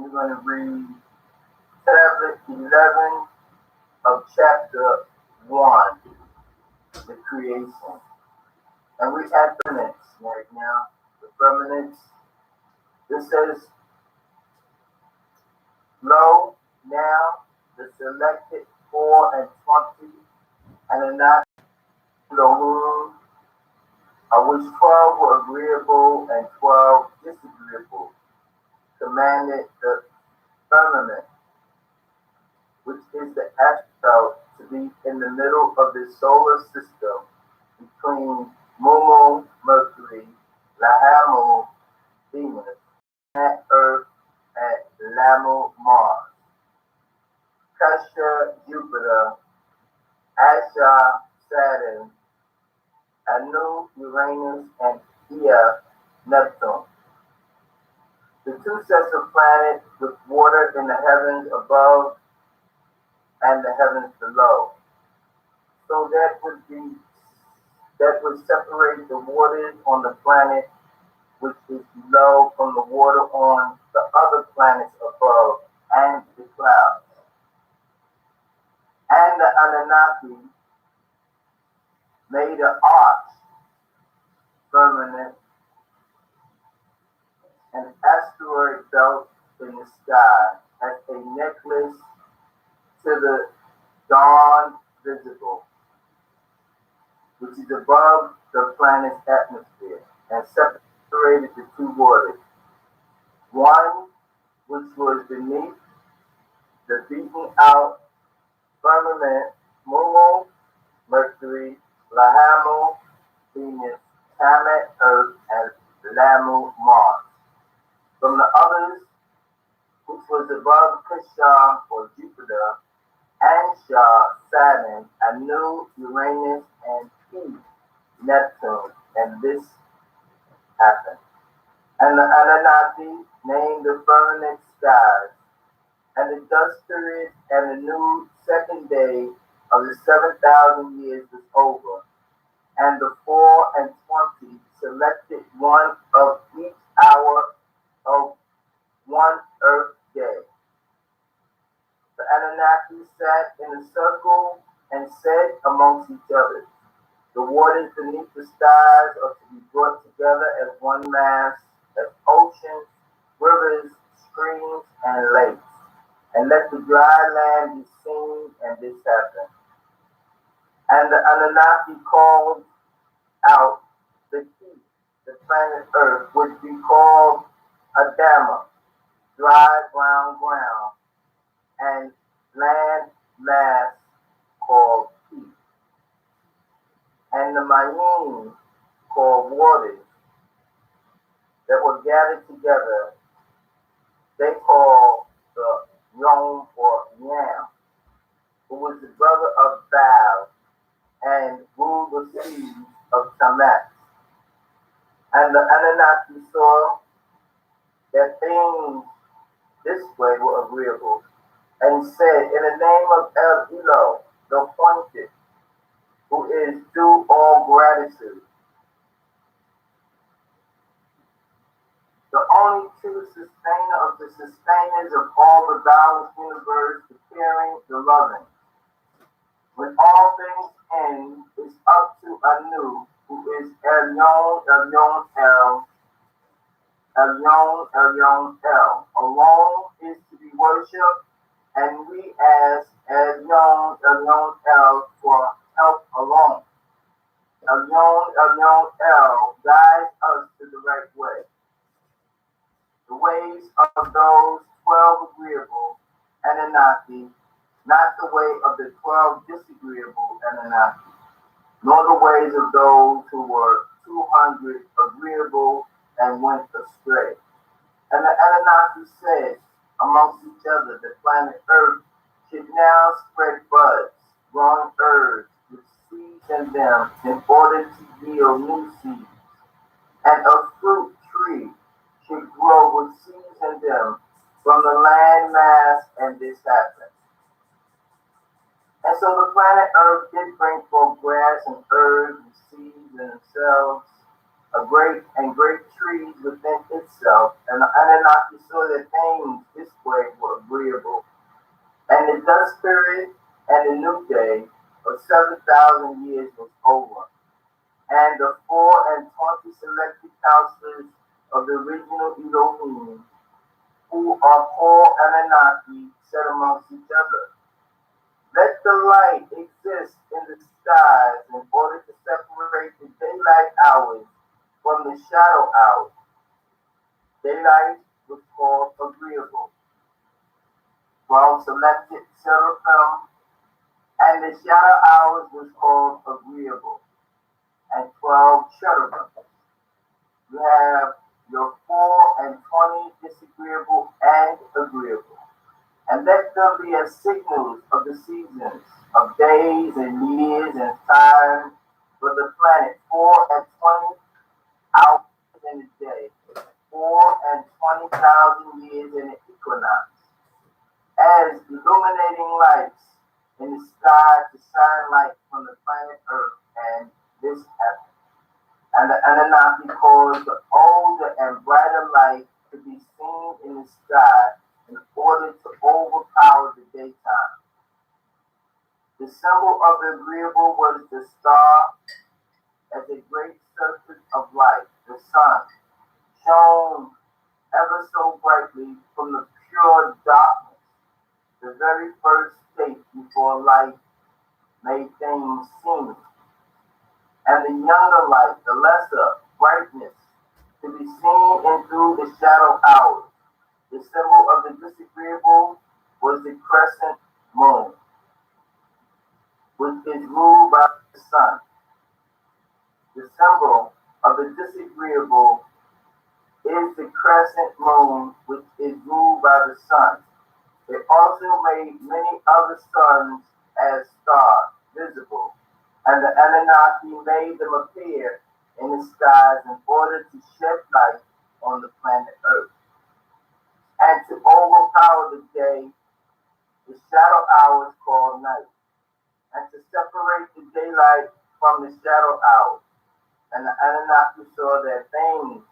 we're going to read tablet 11 of chapter 1, the creation. And we have permanence right now. The permanence, this says, lo, now the selected 4 and 20, and the not Elohim, of which 12 were agreeable and 12 disagreeable, commanded the firmament, which is the asphalt, to be in the middle of the solar system, between Momo, Mercury, Lahamo, Venus, and Earth, and Lamo, Mars, Kasha, Jupiter, Asha, Saturn, Anu, Uranus, and Ea, Neptune. The 2 sets of planets with water in the heavens above and the heavens below. So that would separate the waters on the planet which is below from the water on the other planets above and the clouds. And the Anunnaki made an arch firmament, an asteroid belt in the sky, as a necklace to the dawn visible, which is above the planet's atmosphere, and separated the 2 waters. One which was beneath the beaten out firmament, Momo, Mercury, Lahamo, Venus, Tamet, Earth, and Lamu, Mars. From the others, which was above Kasha, or Jupiter, Ansha, Saturn, Anu, Uranus, and P, Neptune, and this happened. And the Anunnaki named the firmament skies, and the dust period and the new second day of the 7,000 years was over, and the 4 and 20 selected one of each hour of one earth day. The Anunnaki sat in a circle and said amongst each other, the waters beneath the skies are to be brought together as one mass, as oceans, rivers, streams, and lakes. And let the dry land be seen, and this happened. And the Anunnaki called out the heat, the planet Earth, would be called Adama, dry brown ground, and land mass called heat. And the Mayim, called waters, that were gathered together, they called the Yom or Yam, who was the brother of Baal and ruled the seas of Tamat. And the Anunnaki saw that things this way were agreeable, and said, in the name of El Elo, the appointed, who is due all gratitude, the only true sustainer of the sustainers of all the balanced universe, preparing the loving. When all things end, is up to Anu, who is Elyon, Elyon, El, Elyon, Elyon, El. Alone is to be worshipped, and we ask Elyon, Elyon, El for help alone. Elyon, Elyon, El guides us to the right way. The ways of those 12 agreeable Anunnaki, not the way of the 12 disagreeable Anunnaki, nor the ways of those who were 200 agreeable and went astray. And the Anunnaki said amongst each other, the planet Earth should now spread buds, growing herbs with seeds in them, in order to yield new seeds, and a fruit tree should grow with seeds in them from the land mass, and this happened. And so the planet Earth did bring forth grass and herbs and seeds in themselves, a great trees within itself, and the Anunnaki saw that things this way were agreeable. And the dust period and the new day of 7,000 years was over. And the 420 selected counselors of the original Elohim, who are called Anunnaki, said amongst each other, let the light exist in the skies in order to separate the daylight hours from the shadow hours. Daylight was called agreeable, while selected seraphim, and the shadow hours was called agreeable, and 12 cherubim. You have your 4 and 20 disagreeable and agreeable. And let them be as signals of the seasons, of days and years and time for the planet. 4 and 20 hours in a day, 4 and 20,000 years in an equinox, as illuminating lights in the sky to shine light from the planet Earth and this heaven. And the Anunnaki caused the older and brighter light to be seen in the sky in order to overpower the daytime. The symbol of the agreeable was the star as a great circuit of light. The sun shone ever so brightly from the pure darkness, the very first state before light made things seen. And the younger light, the lesser brightness, to be seen in through the shadow hours. The symbol of the disagreeable was the crescent moon, which is ruled by the sun. The symbol of the disagreeable is the crescent moon, which is ruled by the sun. It also made many other suns as stars visible, and the Anunnaki made them appear in the skies in order to shed light on the planet Earth. And to overpower the day, the shadow hours called night, and to separate the daylight from the shadow hours. And the Anunnaki saw that things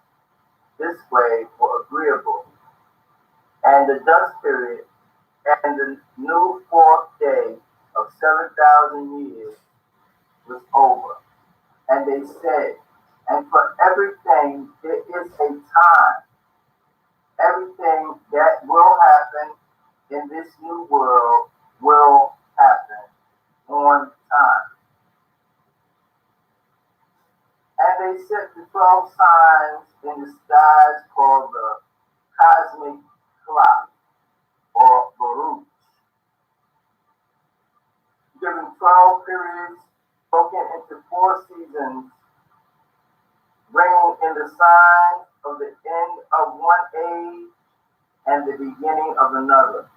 this way were agreeable. And the dust period and the new fourth day of 7,000 years was over. And they said, and for everything there is a time. Everything that will happen in this new world will happen on time. And they set the 12 signs in the skies called the cosmic clock, or Baruch, giving 12 periods broken into 4 seasons, bringing in the signs of the end of one age and the beginning of another.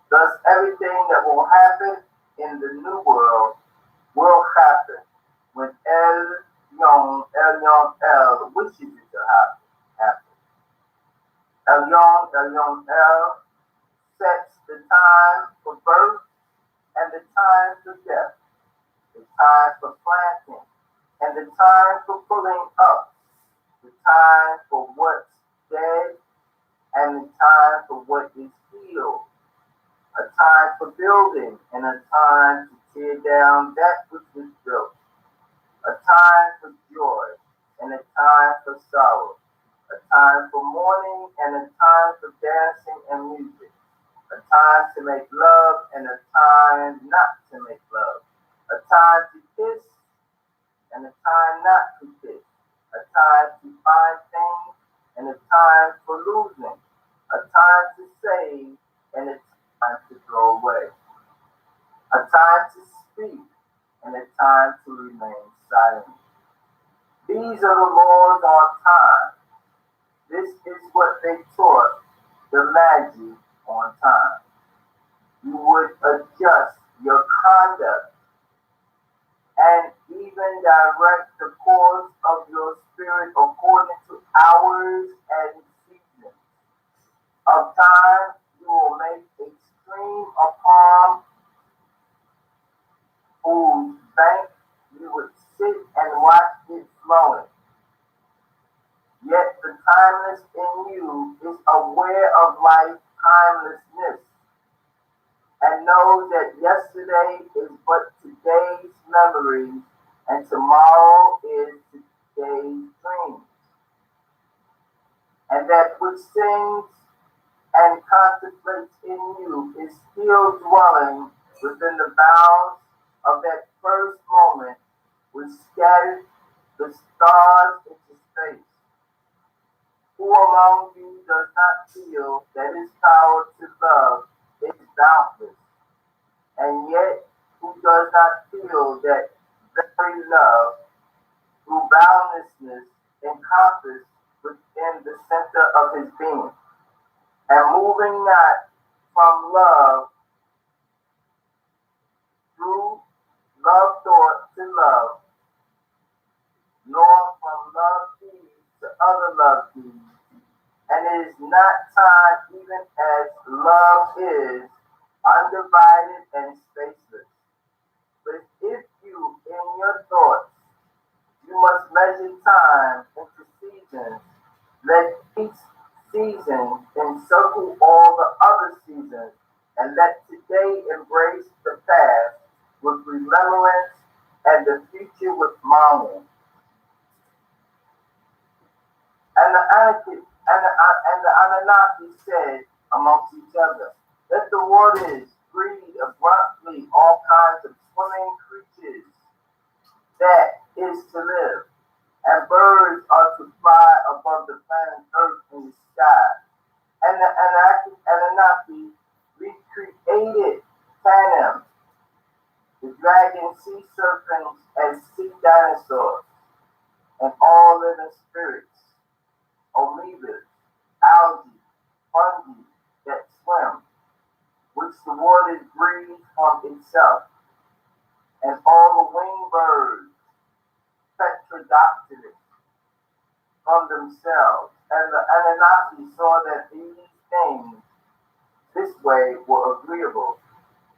Thus, everything that will happen in the new world will happen when El wishes it to happen. El sets the time for birth and the time for death, the time for planting and the time for pulling up, the time for what's dead and the time for what is healed, a time for building and a time to tear down that which was built, a time for joy and a time for sorrow, a time for mourning and a time for dancing and music, a time to make love and a time not to make love, a time to kiss and a time not to kiss, a time to find things and a time for losing, a time to save and a time to throw away, a time to speak and a time to remain silent. These are the laws on time. This is what they taught the Magi on time. You would adjust your conduct and even direct the course of your spirit according to hours and seasons. Of time, you will make extreme upon whose bank you would sit and watch it flowing. Yet the timeless in you is aware of life timelessness and knows that yesterday is but today's memories and tomorrow is today's dreams. And that which sings and contemplates in you is still dwelling within the bounds of that first moment which scattered the stars into space. Who among you does not feel that his power to love is boundless, and yet who does not feel that very love, through boundlessness, encompassed within the center of his being, and moving not from love through love thought to love, nor from love deeds to other love deeds, and it is not time even as love is undivided and spaceless. But if you in your thoughts you must measure time into seasons, let each season encircle all the other seasons, and let today embrace the past with remembrance and the future with longing. And the Anunnaki said amongst each other, let the waters breed abruptly all kinds of swimming creatures that is to live, and birds are to fly above the planet Earth in the sky. And the Anunnaki recreated P.I.M.P, the dragon, sea serpents, and sea dinosaurs, and all living spirits, amoebas, algae, fungi that swim, which the waters breathe from itself, and all the winged birds, petrodactyls, from themselves. And the Anunnaki saw that these things this way were agreeable,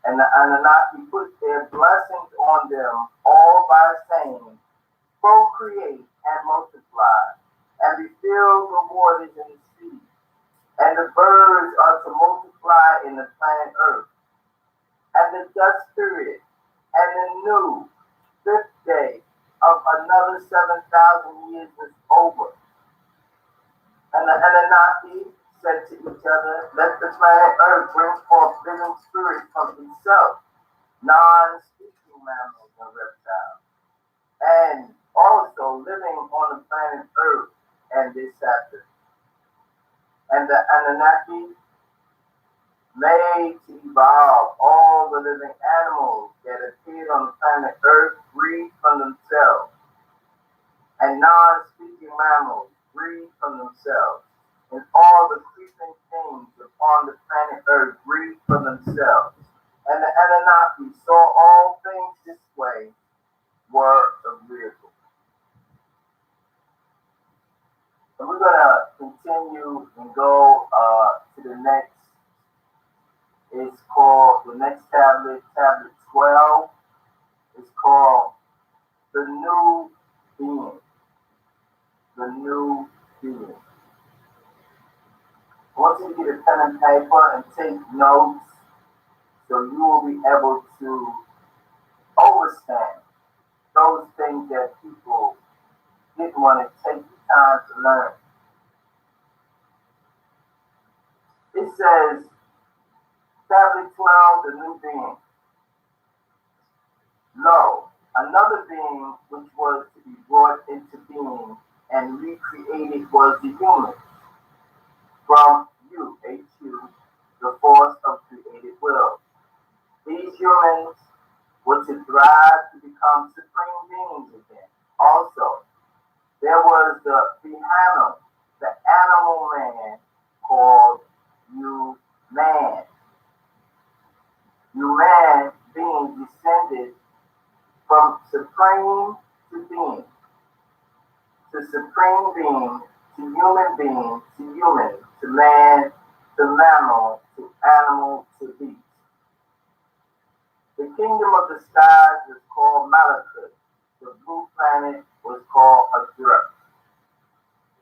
and the Anunnaki put their blessings on them all by saying, procreate and multiply, and refill the waters and the sea, and the birds are to multiply in the planet Earth. And the dust period, and the new fifth day of another 7,000 years was over. And the Anunnaki said to each other, let the planet Earth bring forth living spirits from itself, non-speaking mammals and reptiles, and also living on the planet Earth. And this happened. And the Anunnaki made to evolve all the living animals that appeared on the planet Earth breathed from themselves, and non-speaking mammals breathed from themselves, and all the creeping things upon the planet Earth breathed from themselves. And the Anunnaki saw all things this way were agreeable. And we're going to continue and go to the next. It's called, the next tablet, tablet 12. It's called the new being. The new being. I want you to get a pen and paper and take notes so you will be able to understand those things that people didn't want to take the time to learn. It says, tablet 12, the new being. Lo, another being which was to be brought into being and recreated was the human. From you, HU, the force of created will. These humans were to thrive to become supreme beings again. Also, there was the P.I.M.P, the animal man called you man. You man being descended from supreme to being, to supreme being, to human being, to human, to man, to mammal, to animal, to beast. The kingdom of the skies was called Melanite. The blue planet was called Adra.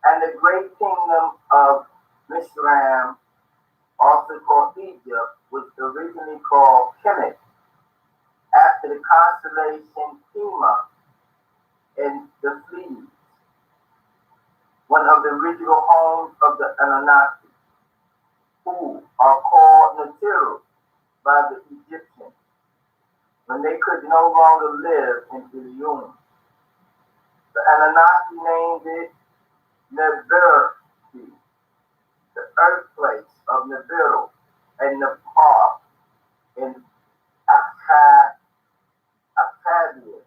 And the great kingdom of Mishram also called Egypt, was originally called Kemet, after the constellation Pima in the Fleet, one of the original homes of the Anunnaki, who are called Natiru by the Egyptians when they could no longer live in Ilium. The Anunnaki named it Nibiru, the birthplace of Nibiru and Nepal in Acadia.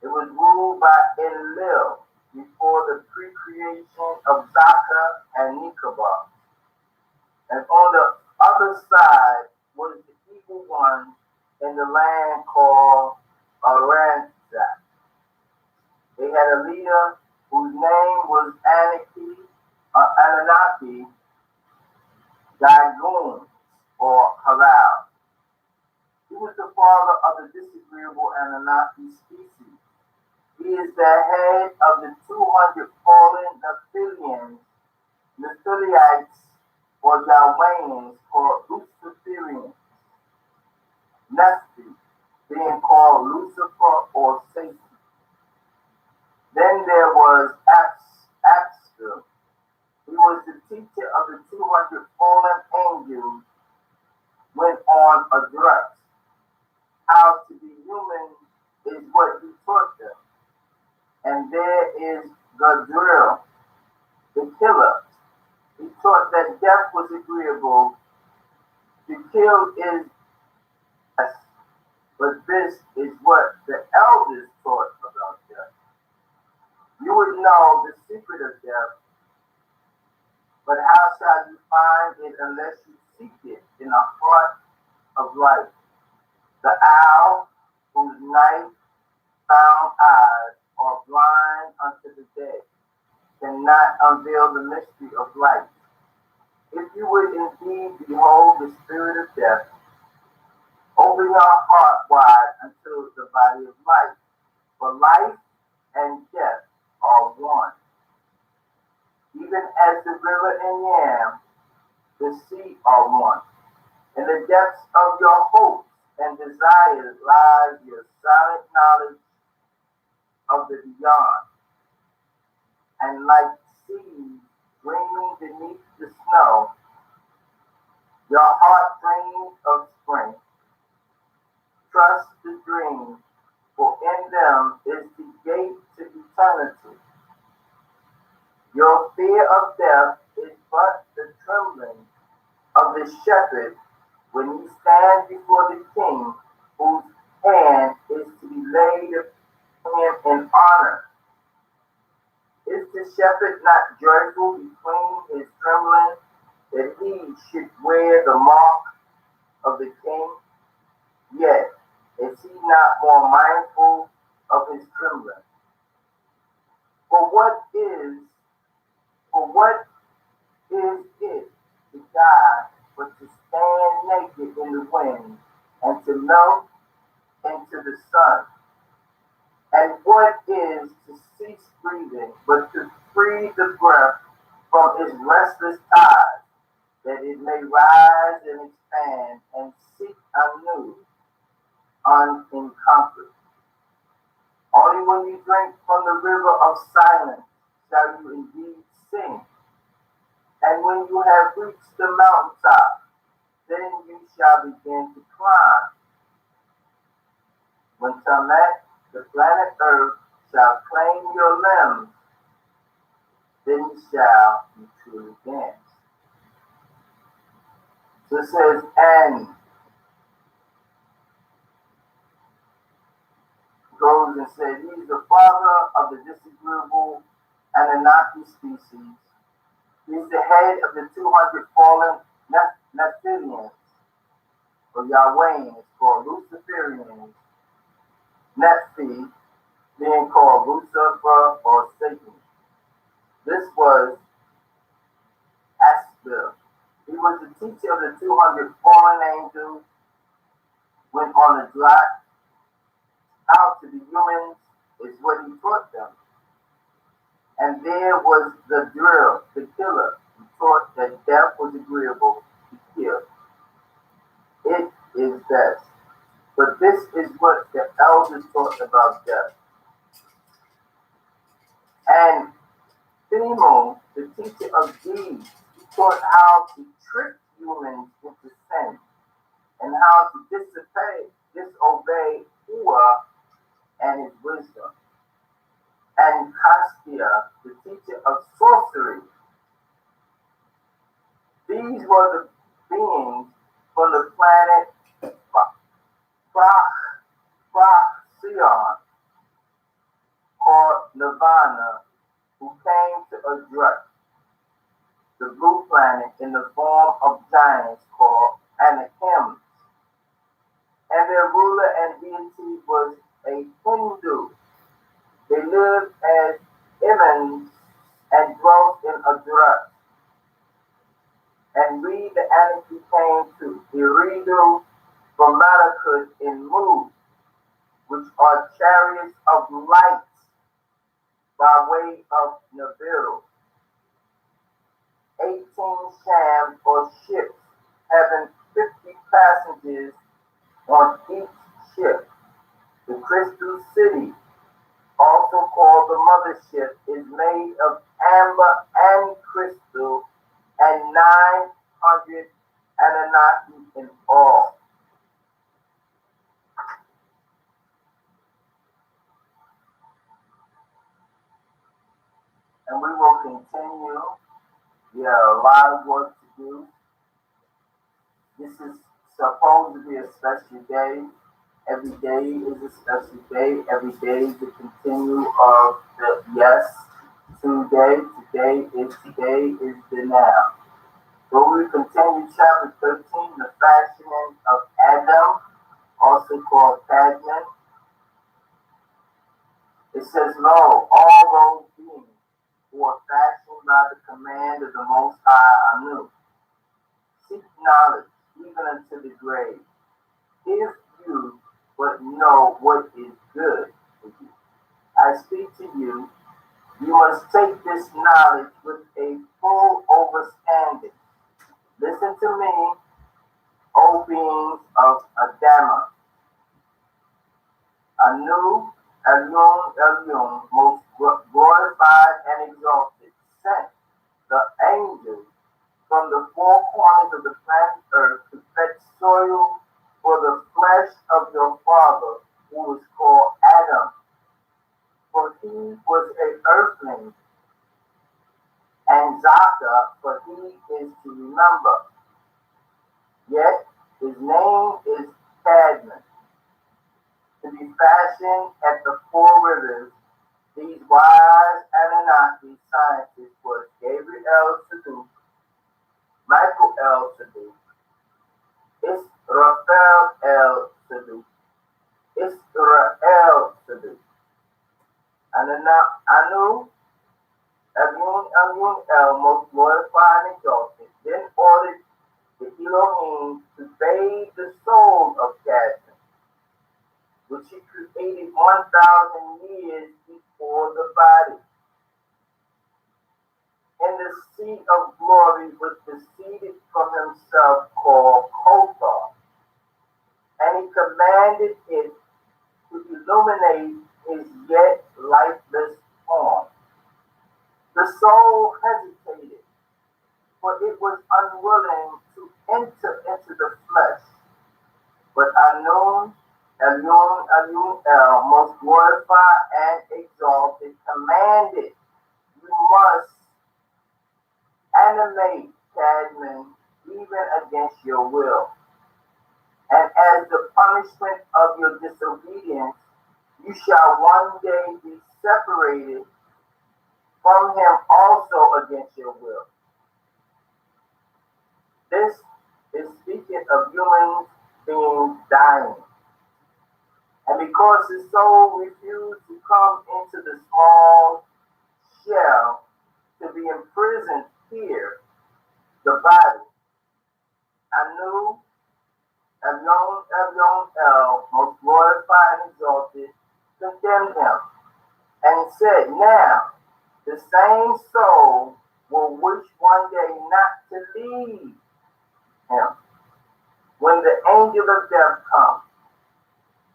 It was ruled by Enlil before the pre-creation of Zaka and Nicobar. And on the other side was the evil one in the land called Aranzak. They had a leader whose name was Anunnaki Dagon or Halal. He was the father of the disagreeable Anunnaki species. He is the head of the 200 fallen Nephilites, or Yahwehans, called Luciferians. Nephi, being called Lucifer or Satan. Then there was Abster. He was the teacher of the 200 fallen angels, went on address. How to be human is what he taught them. And there is Gadriel, the killer. He taught that death was agreeable. To kill is yes, but this is what the elders taught about death. You would know the secret of death, but how shall you find it unless you seek it in the heart of life? The owl, whose night found eyes are blind unto the day, cannot unveil the mystery of life. If you would indeed behold the spirit of death, open your heart wide unto the body of life. For life and death are one. Even as the river and Yam, the sea are one. In the depths of your hopes and desires lies your silent knowledge of the beyond. And like seeds dreaming beneath the snow, your heart dreams of spring. Trust the dream, for in them is the gate to eternity. Your fear of death is but the trembling of the shepherd when he stands before the king, whose hand is to be laid upon him in honor. Is the shepherd not joyful between his trembling that he should wear the mark of the king? Yet is he not more mindful of his trembling? For what is it to die but to stand naked in the wind and to melt into the sun? And what is to cease breathing but to free the breath from his restless eyes, that it may rise and expand and seek anew unencountered? Only when you drink from the river of silence shall you indeed sing. And when you have reached the mountaintop, then you shall begin to climb. When Tamat, the planet Earth, shall claim your limbs, then you shall be truly danced. So it says, and goes and says, he is the father of the disagreeable Anunnaki species. He is the head of the 200 fallen Nephilians, or Yahwehans, called Luciferians. Nephi, being called Lucifer or Satan. This was Asbel. He was the teacher of the 200 fallen angels, went on a drought. How to be humans is what he taught them. And there was the drill, the killer, He taught that death was agreeable to kill. It is best. But this is what the elders taught about death. And P.I.M.P, the teacher of deeds, taught how to trick humans into sin and how to disobey Ua and his wisdom. And Castia, the teacher of sorcery. These were the beings from the planet Procyon, called Nirvana, who came to address the blue planet in the form of giants called Anakims. And their ruler and deity was a Hindu. They lived as Imans and dwelt in Address. And we, the Anarchy, came to Iridu from Malakut in Mu, which are chariots of light by way of Nibiru. 18 shams or ships having 50 passengers on each ship. The Crystal City, also called the Mothership, is made of amber and crystal and 900 Anunnaki in all. And we will continue. We have a lot of work to do. This is supposed to be a special day. Every day is a special day. Every day is the continue of the yes today. Today is the now. So we continue chapter 13, the fashioning of Adam, also called Padman. It says, Lo, all those beings who are fashioned by the command of the Most High Anu, seek knowledge even unto the grave. If you but know what is good for you, I speak to you, you must take this knowledge with a full understanding. Listen to me, O beings of Adama. Anu, Elyon, most glorified and exalted, sent the angels from the four corners of the planet Earth to fetch soil for the flesh of your father, who was called Adam. For he was an earthling, and Zaka, for he is to remember. Yet his name is Cadman, to be fashioned at the four rivers. These wise Anunnaki scientists were Gabriel Sadu, Michael El Sadu, Israfel El Sadu, Israel Sadu, Anu, Amun El, most glorified and exalted, then ordered the Elohim to bathe the soul of Cadman, which he created 1,000 years before the body, in the sea of glory which proceeded from himself called Kothar, and he commanded it to illuminate his yet lifeless form. The soul hesitated, for it was unwilling to enter into the flesh. But Anun, Elyon, El, most glorified and exalted, commanded, you must animate Cadman even against your will. And as the punishment of your disobedience, you shall one day be separated from him also against your will. This is speaking of humans being dying. And because the soul refused to come into the small shell to be imprisoned here, the body, Anu, Elyon, El, most glorified and exalted, condemned him and said, now, the same soul will wish one day not to leave him. When the angel of death comes,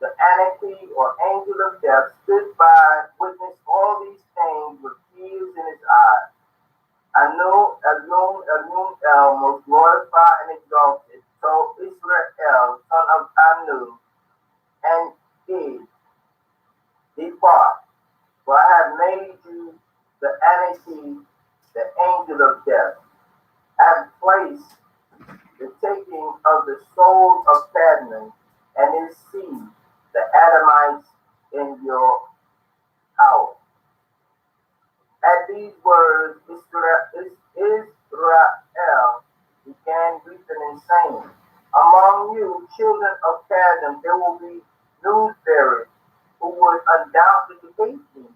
the anarchy or angel of death stood by, witnessed all these things with tears in his eyes. Anu, Elun, El, most glorified and exalted, told Israel, son of Anu, and did depart, for I have made you the anarchy, the angel of death. I have placed the taking of the soul of Cadman and his seed, the Adamites, in your house. At these words, Israel began weeping and saying, among you, children of Cadman, there will be news bearers who would undoubtedly hate me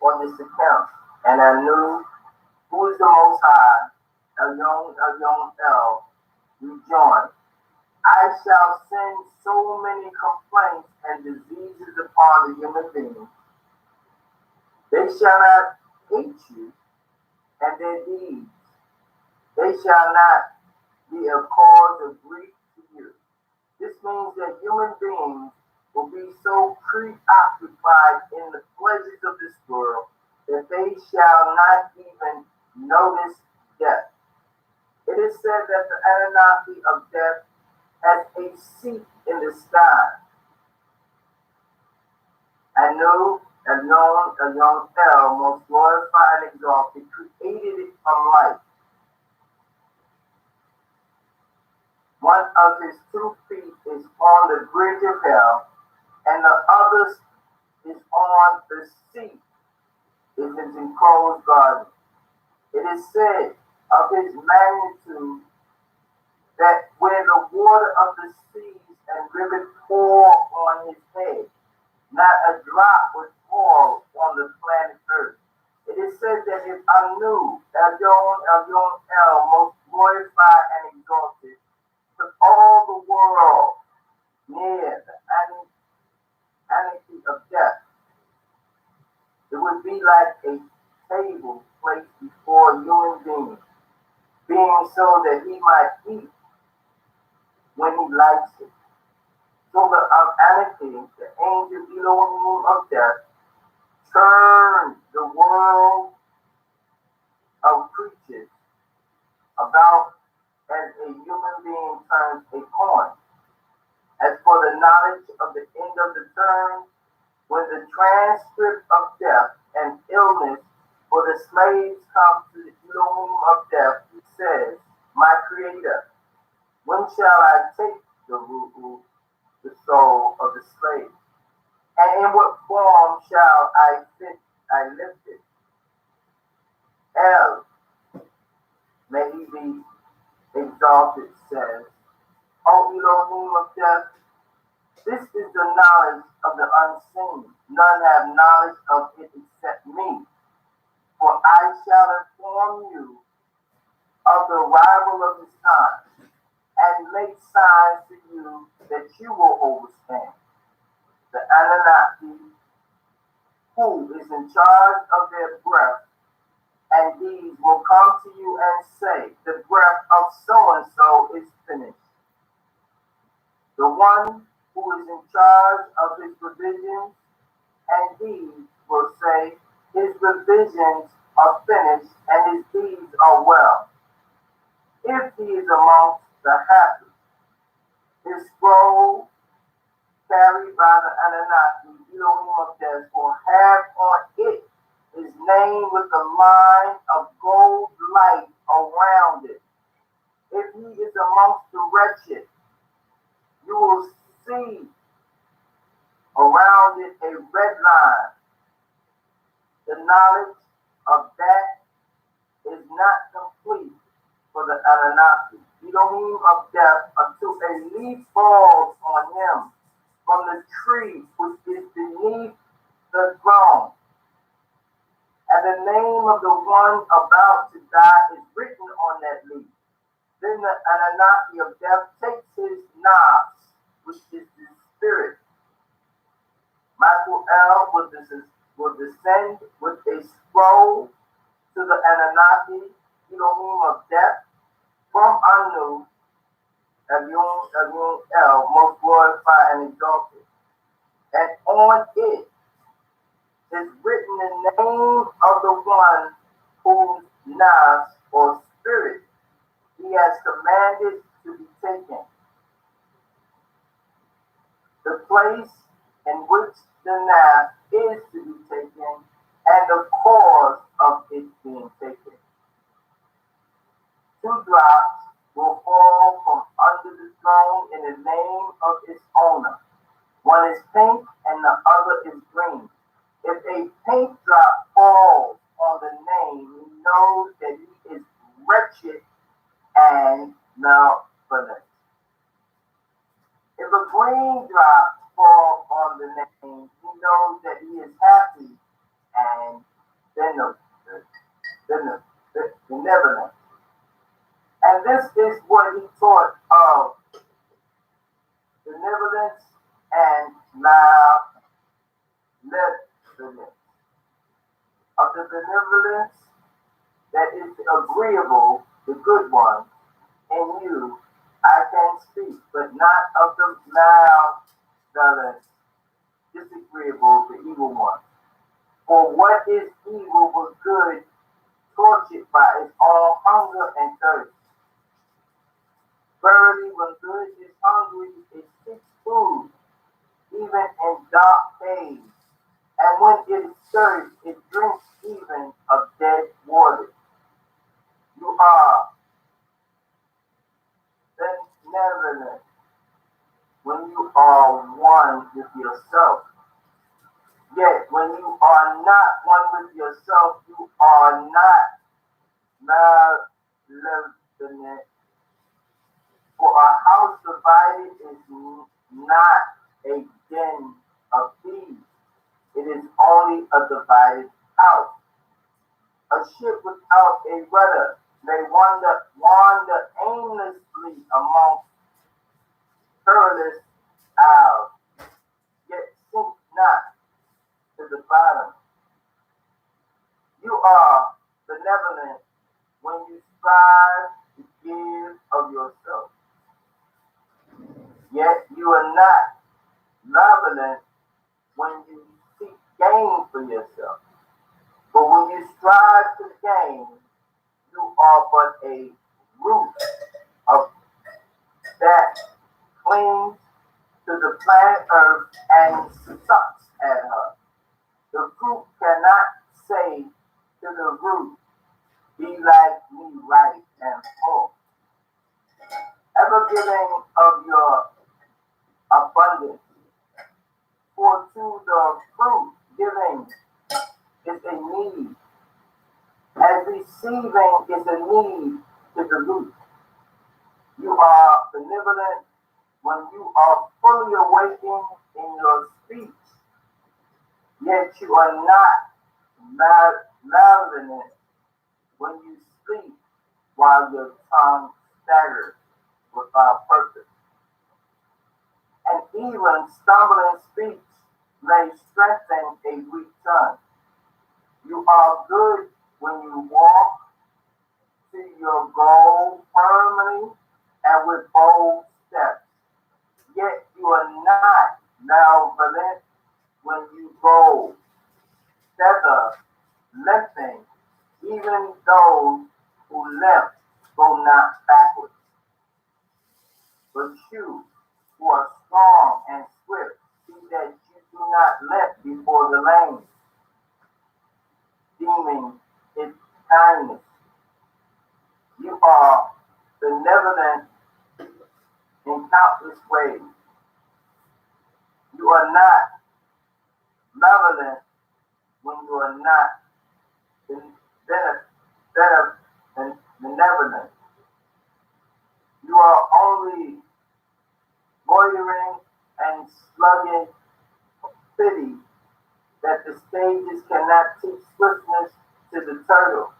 on this account. And I knew who is the Most High, Elyon El, rejoined, I shall send so many complaints and diseases upon the human beings. They shall not hate you and their deeds. They shall not be a cause of grief to you. This means that human beings will be so preoccupied in the pleasures of this world that they shall not even notice death. It is said that the Anunnaki of death has a seat in the sky. Anu, Elyon, El, most glorified and exalted, created it from light. One of his 2 feet is on the bridge of hell, and the other is on the seat in his enclosed garden. It is said of his magnitude that where the water of the seas and rivers pour on his head, not a drop would fall on the planet Earth. It is said that if Anu, Elyon, El, most glorified and exalted, took all the world near the anarchy of death, it would be like a table placed before a human being so that he might eat when he likes it. So the anarchy, the angel Elohim of death, turned the world of creatures about as a human being turns a coin. As for the knowledge of the end of the term, when the transcript of death and illness for the slaves come to the Elohim of death, he says, my creator, when shall I take the soul of the slave? And in what form shall I lift it? El, may he be exalted, says, O Elohim of death, this is the knowledge of the unseen. None have knowledge of it except me. For I shall inform you of the arrival of his time, and make signs to you that you will overstand. The Anunnaki, who is in charge of their breath, and these will come to you and say, the breath of so-and-so is finished. The one who is in charge of his provisions, and these will say, his provisions are finished and his deeds are well. If he is amongst the happy, his scroll carried by the Anunnaki, Elohim of death, will have on it his name with a line of gold light around it. If he is amongst the wretched, you will see around it a red line. The knowledge of that is not complete for the Anunnaki, Elohim of death, until a leaf falls on him from the tree which is beneath the throne. And the name of the one about to die is written on that leaf. Then the Anunnaki of death takes his knobs, which is the spirit. Michael will descend with a scroll to the Anunnaki, Elohim of death, from Anu, Agun El, most glorified and exalted. And on it is written the name of the one whose nafs or spirit he has commanded to be taken, the place in which the nafs is to be taken, and the cause of its being taken. 2 drops will fall from under the throne in the name of its owner. One is pink and the other is green. If a pink drop falls on the name, he knows that he is wretched and malevolent. If a green drop falls on the name, he knows that he is happy and benevolent. And this is what he taught of benevolence and malevolence. Of the benevolence that is agreeable, the good one, in you I can speak, but not of the malevolence, disagreeable, the evil one. For what is evil was good, tortured by its own hunger and thirst. Verily, when good is hungry, it seeks food, even in dark days. And when it is thirsty, it drinks even of dead water. You are benevolent when you are one with yourself. Yet when you are not one with yourself, you are not malevolent. For a house divided is not a den of thieves. It is only a divided house. A ship without a rudder may wander aimlessly amongst perilous isles, yet sink not to the bottom. You are benevolent when you strive to give of yourself, yet you are not malevolent when you seek gain for yourself. But when you strive to gain, you are but a root of that clings to the planet Earth and sucks at her. The fruit cannot say to the root, be like me right and full. Ever giving of your abundance, for to the fruit giving is a need, as receiving is a need to the root. You are benevolent when you are fully awakened in your speech, yet you are not malevolent when you sleep while your tongue staggers without purpose. And even stumbling speech may strengthen a weak tongue. You are good when you walk to your goal firmly and with bold steps. Yet you are not malevolent when you go thither limping, even those who limp go not backwards. But you, who are strong and swift, see that you do not limp before the lame, deeming it kindness. You are benevolent in countless ways. You are not malevolent when you are not benevolent. You are only loitering and slugging pity that the stages cannot teach swiftness to the turtle.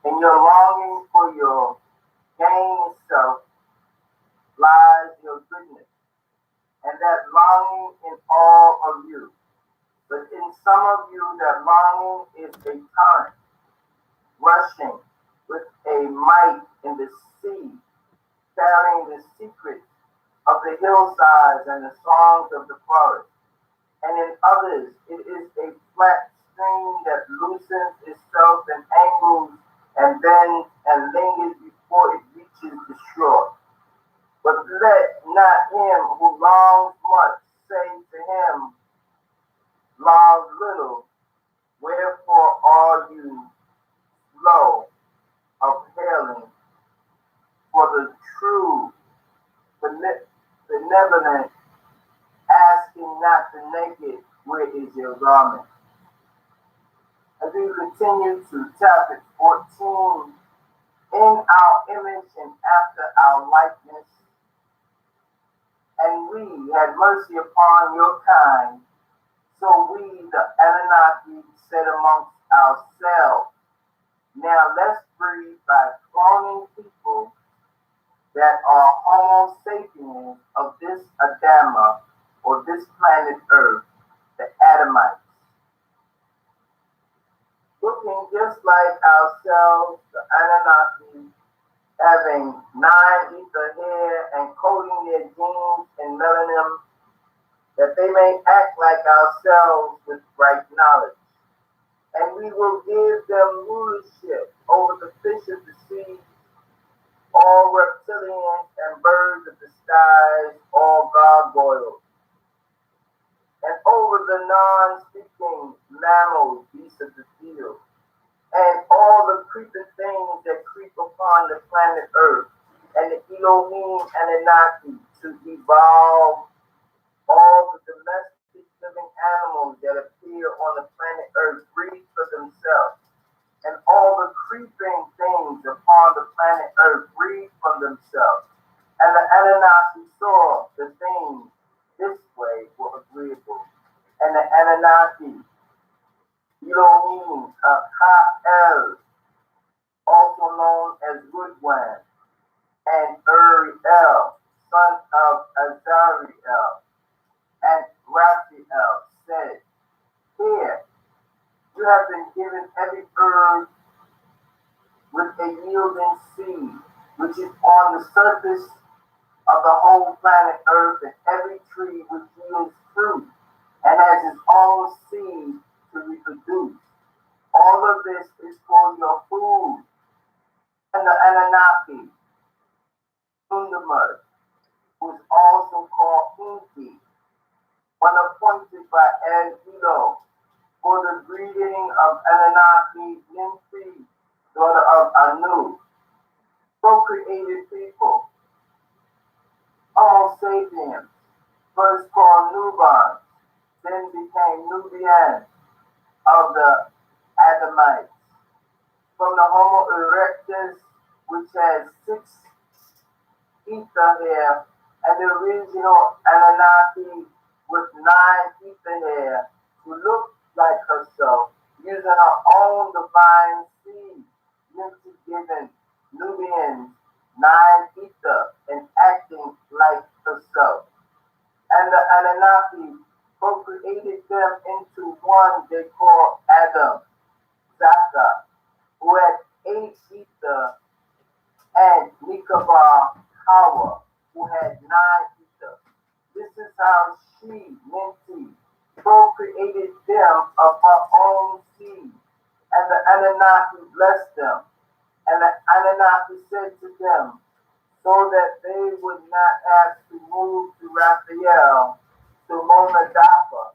In your longing for your gain itself lies your goodness, and that longing in all of you. But in some of you, that longing is a current rushing with a might in the sea, carrying the secrets of the hillsides and the songs of the forest. And in others, it is a flat stream that loosens itself and angles and bends and lingers before it reaches the shore. But let not him who longs much say to him, long little, wherefore are you slow of hailing for the true benevolent, asking not the naked, where is your garment? As we continue to chapter 14, in our image and after our likeness, and we had mercy upon your kind, so we, the Anunnaki, said amongst ourselves, now let's breed by cloning people that are Homo sapiens of this Adama, or this planet Earth, the Adamites, looking just like ourselves, the Anunnaki, having 9 ether hair and coating their genes in melanin, that they may act like ourselves with right knowledge. And we will give them rulership over the fish of the sea, all reptilians and birds of the skies, all gargoyles, and over the non-speaking mammals, beasts of the field, and all the creeping things that creep upon the planet Earth, and the Elohim and Anunnaki to evolve all the domestic living animals that appear on the planet Earth breed for themselves, and all the creeping things upon the planet Earth breed from themselves. And the Anunnaki saw the things this way were agreeable. And the Anunnaki, Elohim, Ka-El, also known as Woodwind, and Uriel, son of Azariel, and Raphael, said, here, you have been given every herb with a yielding seed, which is on the surface of the whole planet Earth, and every tree which yields fruit and has its own seed to reproduce. All of this is for your food. And the Anunnaki, Tundamud, who is also called Inki, when appointed by Elo for the breeding of Anunnaki, Ninfi, daughter of Anu, procreated people, Homo sapiens, first called Nubans, then became Nubians of the Adamites. From the Homo erectus, which has 6 ether hair, and the original Anunnaki with 9 ether hair, who looked like herself, using her own divine seed, mentally given Nubians 9 ether and acting like herself. And the Anunnaki procreated them into one they call Adam, Zaka, who had 8 ether, and Nikabar, Hawa, who had 9 ether. This is how she, Minty, procreated them of her own seed. And the Anunnaki blessed them. And the Anunnaki said to them, so that they would not have to move to Raphael, to Monadapa,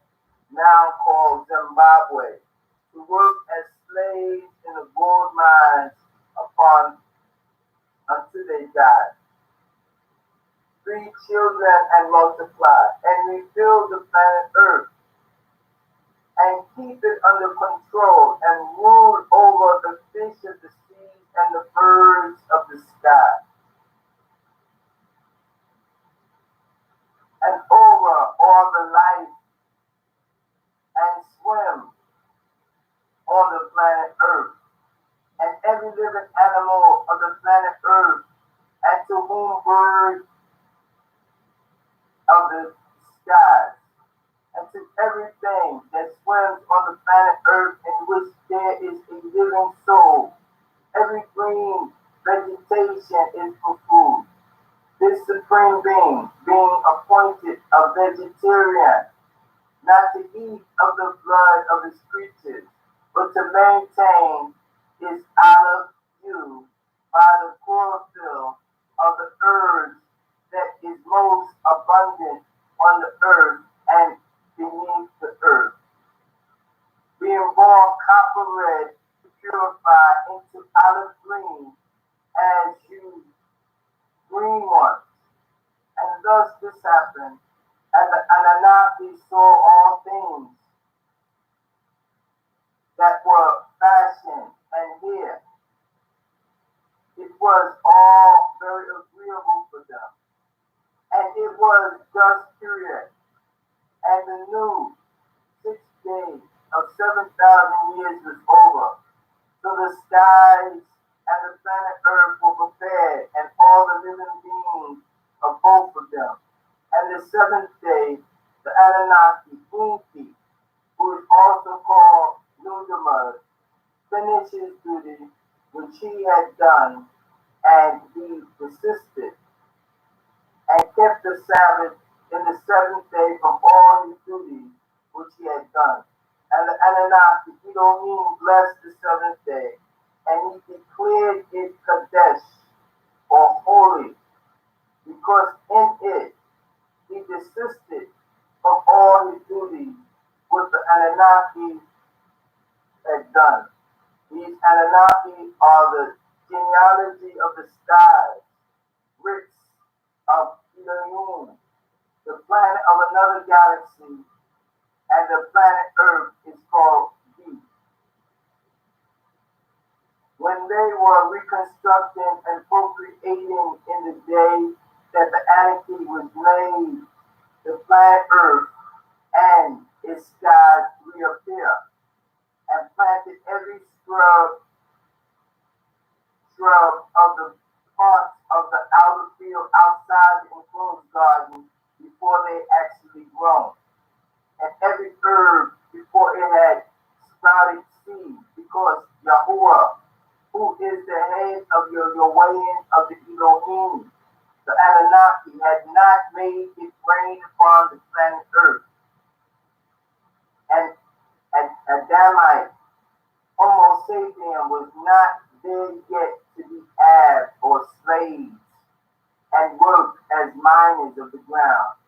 now called Zimbabwe, to work as slaves in the gold mines upon until they died. Breed children and multiply, and refill the planet Earth, and keep it under control, and rule over the fish of the sea and the birds of the sky, and over all the life, and swim on the planet Earth, and every living animal of the planet Earth, and to whom birds of the skies, and to everything that swims on the planet Earth in which there is a living soul, Every green vegetation is for food. This supreme being, being appointed a vegetarian, not to eat of the blood of his creatures, but to maintain his olive hue by the chlorophyll of the herbs that is most abundant on the earth and beneath the earth, being born copper red to purify into olive green as you green ones. And thus this happened, and the Anunnaki saw all things that were fashioned, and here it was all very agreeable for them. And it was just period, and the new 6 days of 7,000 years was over. So the skies and the planet Earth were prepared, and all the living beings of both of them. And the seventh day, the Anunnaki, P.I.M.P, who is also called Nudamas, finished his duty which he had done, and he persisted and kept the Sabbath in the seventh day from all his duties which he had done. And the Anunnaki, Elohim, blessed the seventh day, and he declared it Kadesh, or holy, because in it he desisted from all his duties which the Anunnaki had done. These Anunnaki are the genealogy of the stars, rich of Elohim, the planet of another galaxy, and the planet Earth is called Deep. When they were reconstructing and procreating in the day that the Anarchy was made, the planet Earth and its skies reappear, and planted every shrub of the parts of the outer field outside the enclosed garden before they actually grown, and every herb before it had sprouted seed, because Yahuwah, who is the head of your Yowayan of the Elohim, the Anunnaki, had not made it rain upon the planet Earth, and Adamite, Homo sapien, was not there yet to be abs or slaves and work as miners of the ground.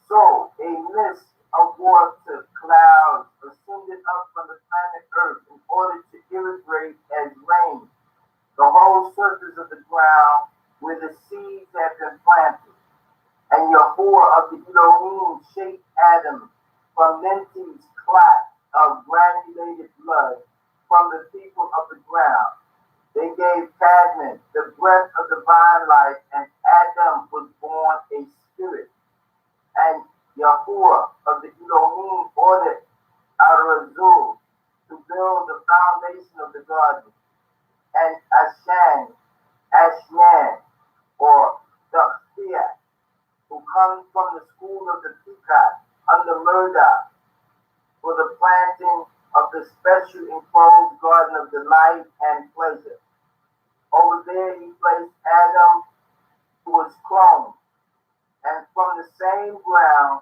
So a mist of water clouds ascended up from the planet Earth in order to irrigate as rain the whole surface of the ground where the seeds had been planted. And Yahuwah of the Elohim shaped Adam from Mente's clot of granulated blood from the people of the ground. They gave Cadman the breath of divine life, and Adam was born a spirit. And Yahuwah of the Elohim ordered Arazul to build the foundation of the garden, and Ashnan, or Duxia, who comes from the school of the Peacock under Murdoch, for the planting of the special enclosed garden of delight and pleasure. Over there he placed Adam, who was cloned, and from the same ground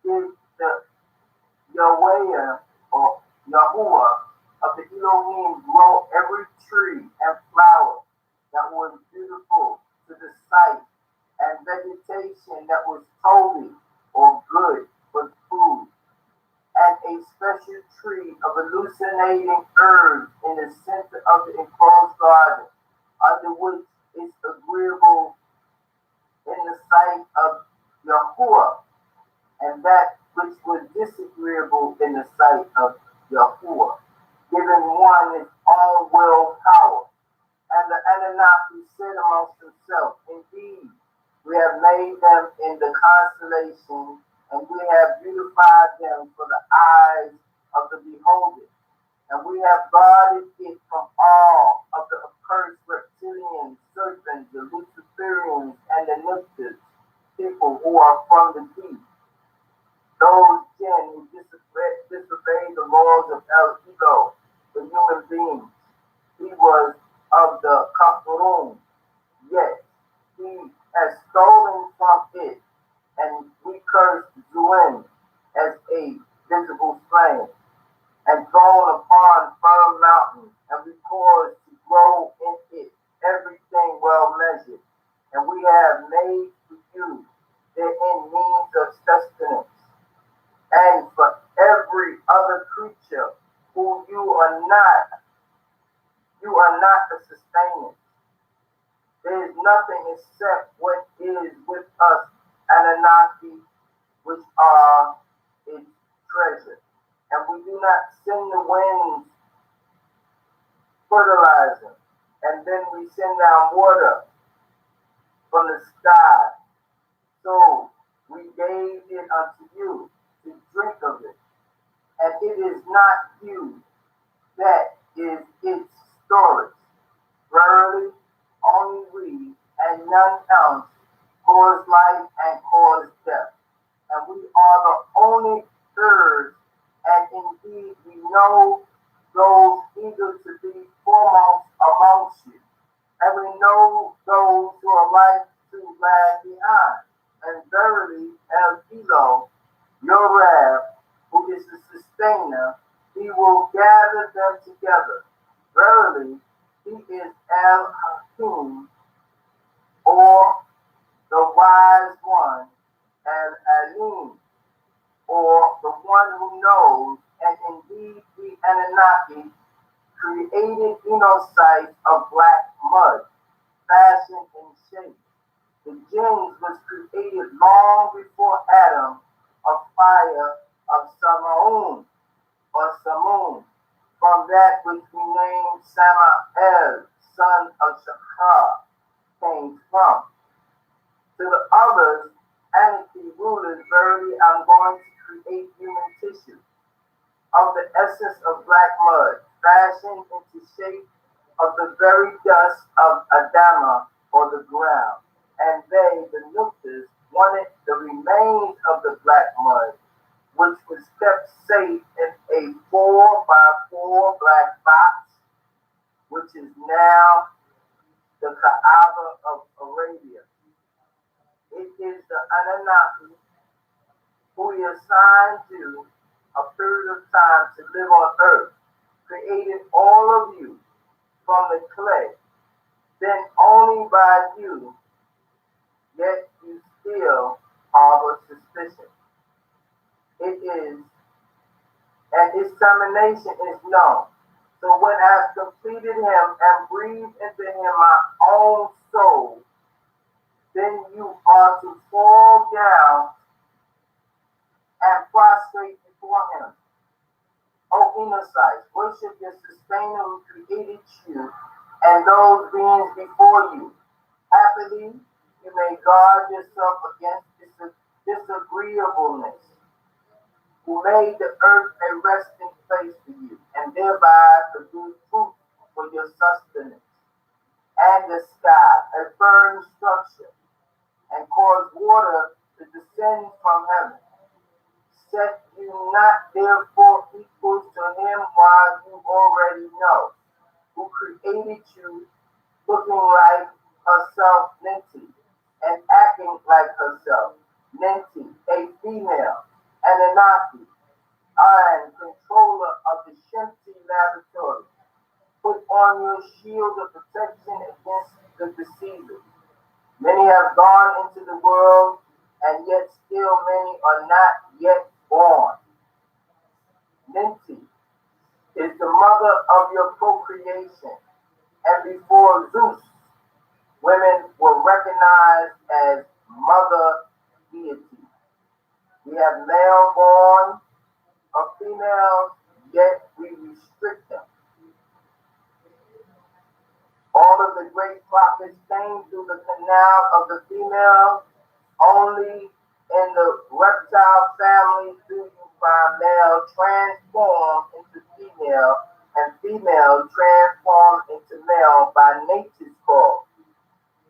did the Yahweh, or Yahuwah of the Elohim, grow every tree and flower that was beautiful to the sight, and vegetation that was holy or good for food, and a special tree of hallucinating herbs in the center of the enclosed garden, under which is agreeable in the sight of Yahuwah, and that which was disagreeable in the sight of Yahuwah, giving one his own will power. And the Anunnaki said amongst themselves, indeed, we have made them in the constellation, and we have beautified them for the eyes of the beholders. And we have guarded it from all of the accursed reptilians, serpents, the Luciferians, and the Nymphters, people who are from the deep, those jinn who disobey the laws of El Ego, the human beings. He was of the Kafarum, yet he has stolen from it, and we curse Zuin as a visible flame, and thrown upon firm mountains, and we cause to grow in it everything well measured, and we have made for you therein means of sustenance, and for every other creature who you are not the sustainer. There is nothing except what is with us, Anunnaki, which are its treasure. And we do not send the winds fertilizer, and then we send down water from the sky. So we gave it unto you to drink of it, and it is not you that is its storage. Verily, only we and none else cause life and cause death. And we are the only heirs, and indeed we know those eager to be foremost amongst you. And we know those who are like to lag behind. And verily, El Elo, your Rab, who is the sustainer, he will gather them together. Verily, he is El Hakim, or the wise one, El Alim, or the one who knows, and indeed the Anunnaki created Enosites of black mud, fashioned in shape. The jinns was created long before Adam of fire of Samaun or Samun, from that which we named Samael, son of Shachar, came from. To the others, Anarchy rulers, verily I'm going to create human tissue of the essence of black mud, fashioned into shape of the very dust of Adama or the ground. And they, the Nukters, wanted the remains of the black mud, which was kept safe in a 4 by 4 black box, which is now the Kaaba of Arabia. It is the Anunnaki who he assigned to a period of time to live on earth, created all of you from the clay, then only by you, yet you still harbor suspicion. It is, and his termination is known. So when I have completed him and breathed into him my own soul, then you are to fall down and prostrate before him. O Enosites, worship your sustainer who created you and those beings before you. Happily, you may guard yourself against disagreeableness, who made the earth a resting place for you, and thereby produced fruit for your sustenance, and the sky, a firm structure, and caused water to descend from heaven. Set you not therefore equals to him while you already know, who created you looking like herself Ninti, and acting like herself Ninti, a female, Anunnaki, and controller of the Shemti laboratory. Put on your shield of protection against the deceivers. Many have gone into the world, and yet still many are not yet born. Ninti is the mother of your procreation, and before Zeus, women were recognized as mother deity. We have male born of females, yet we restrict them. All of the great prophets came through the canal of the female. Only in the reptile family do you find male transformed into female and female transformed into male by nature's call.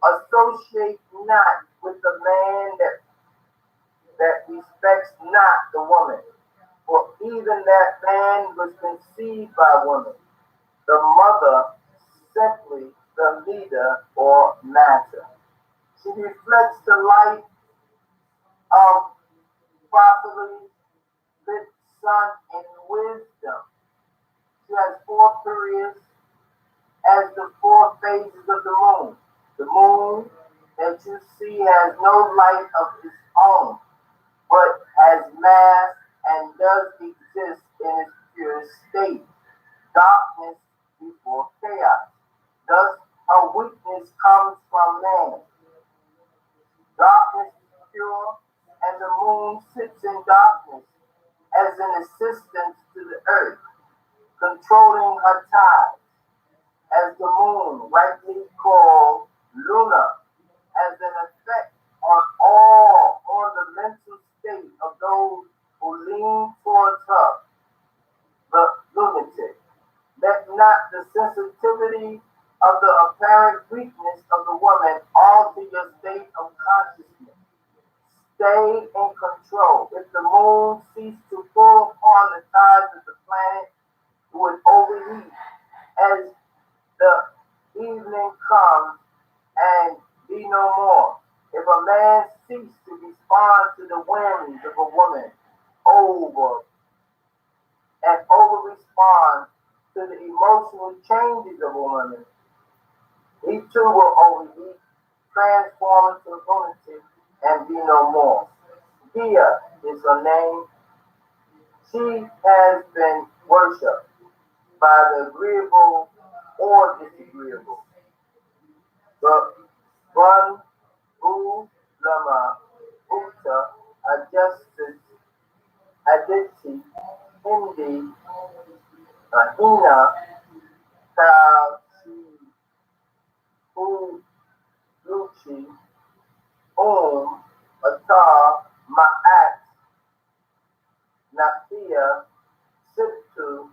Associate not with the man that respects not the woman, for even that man was conceived by woman. The mother simply the leader or master. She reflects the light of properly lit sun in wisdom. She has four periods as the four phases of the moon. The moon that you see has no light of its own, but has mass and does exist in its pure state. Darkness before chaos. Thus, her weakness comes from man. Darkness is pure, and the moon sits in darkness as an assistance to the earth, controlling her tides, as the moon, rightly called lunar, has an effect on the mental state of those who lean towards her, the lunatic. Let not the sensitivity of the apparent weakness of the woman alter your state of consciousness. Stay in control. If the moon ceased to pull upon the tides of the planet, it would overheat as the evening comes and be no more. If a man ceased to respond to the whims of a woman over and over responds to the emotional changes of a woman, he too will overheat, transform into a lunatic, and be no more. Dia is her name. She has been worshipped by the agreeable or disagreeable. But one who lama uta adjusted aditi hindi hina ka si Luchi ata maat natia situ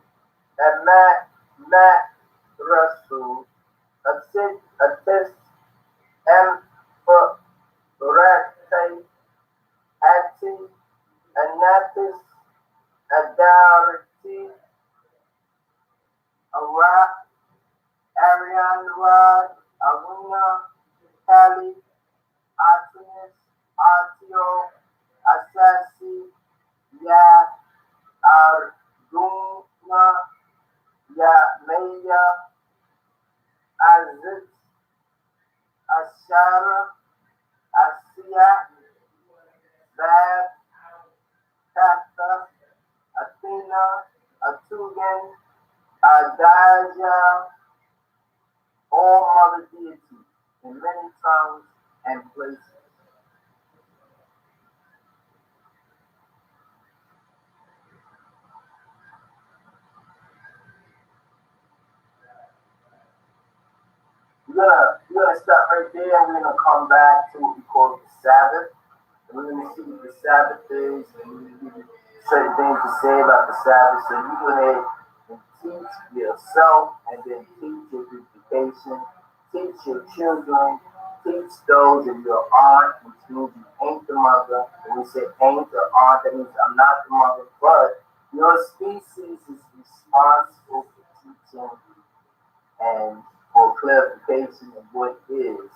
mat rasu asit atis em Rate ati anatis adarti ara arianrad aruna kali artemis artio asasi ya arguna ya maya azit ashara asia bad Kata, Athena, Atugan, Adaja, all mother deities in many tongues and places. We're gonna stop right there and we're gonna come back to what we call the Sabbath. And we're gonna see what the Sabbath is and we're gonna give you certain things to say about the Sabbath. So you go ahead and teach yourself and then teach your education, teach your children, teach those of your aunt, which means you ain't the mother. When we say ain't the aunt, that means I'm not the mother, but your species is responsible for teaching and for clarification of what is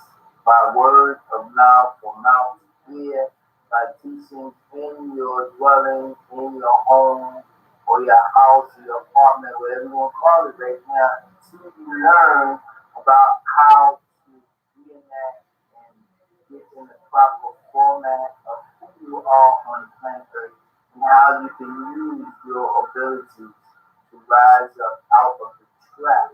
by word of mouth or mouth to ear, by teaching in your dwelling, in your home, or your house, or your apartment, whatever you want to call it right now, until you learn about how to reenact and get in the proper format of who you are on the planet Earth and how you can use your abilities to rise up out of the trap.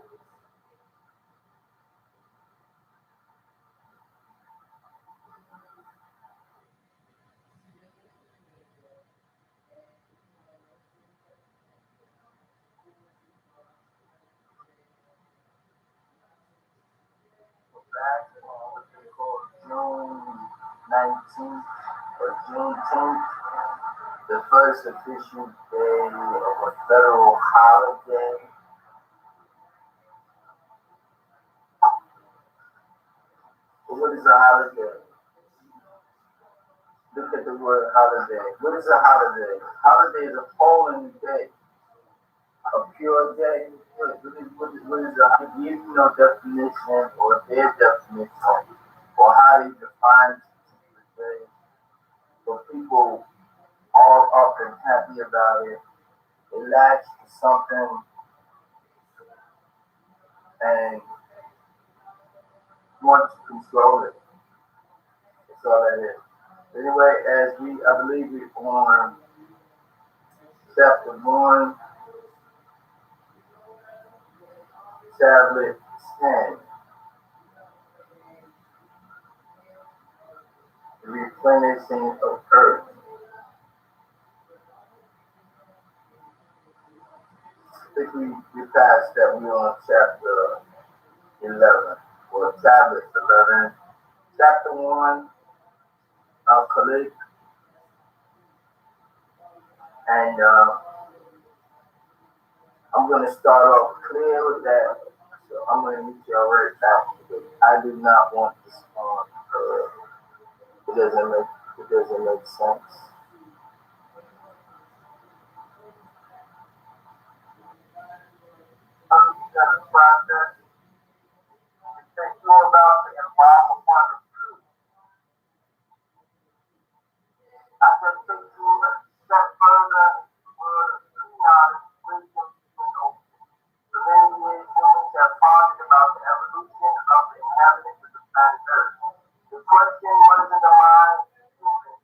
Back on what they call June 19th or Juneteenth, the first official day of a federal holiday. Well, what is a holiday? Look at the word holiday. What is a holiday? Holiday is a polling day. A pure day. What is the give you no definition or their definition or how they define the day? So people all up and happy about it. It lacks something and want to control it. That's all that is. Anyway, as I believe we're on chapter 1, tablet 10, the replenishing of earth. I think we passed that. We're on chapter 11, or tablet 11. Chapter 1, collect, and I'm going to start off clear with that. So I'm going to meet you all right back because I do not want to spawn. It doesn't make sense. You got to process. Think more about the embalm upon the truth. I can take you a step further where true knowledge, wisdom, and open. For many years, humans have pondered about the evolution of the inhabitants of the planet Earth. The question wasn't around humans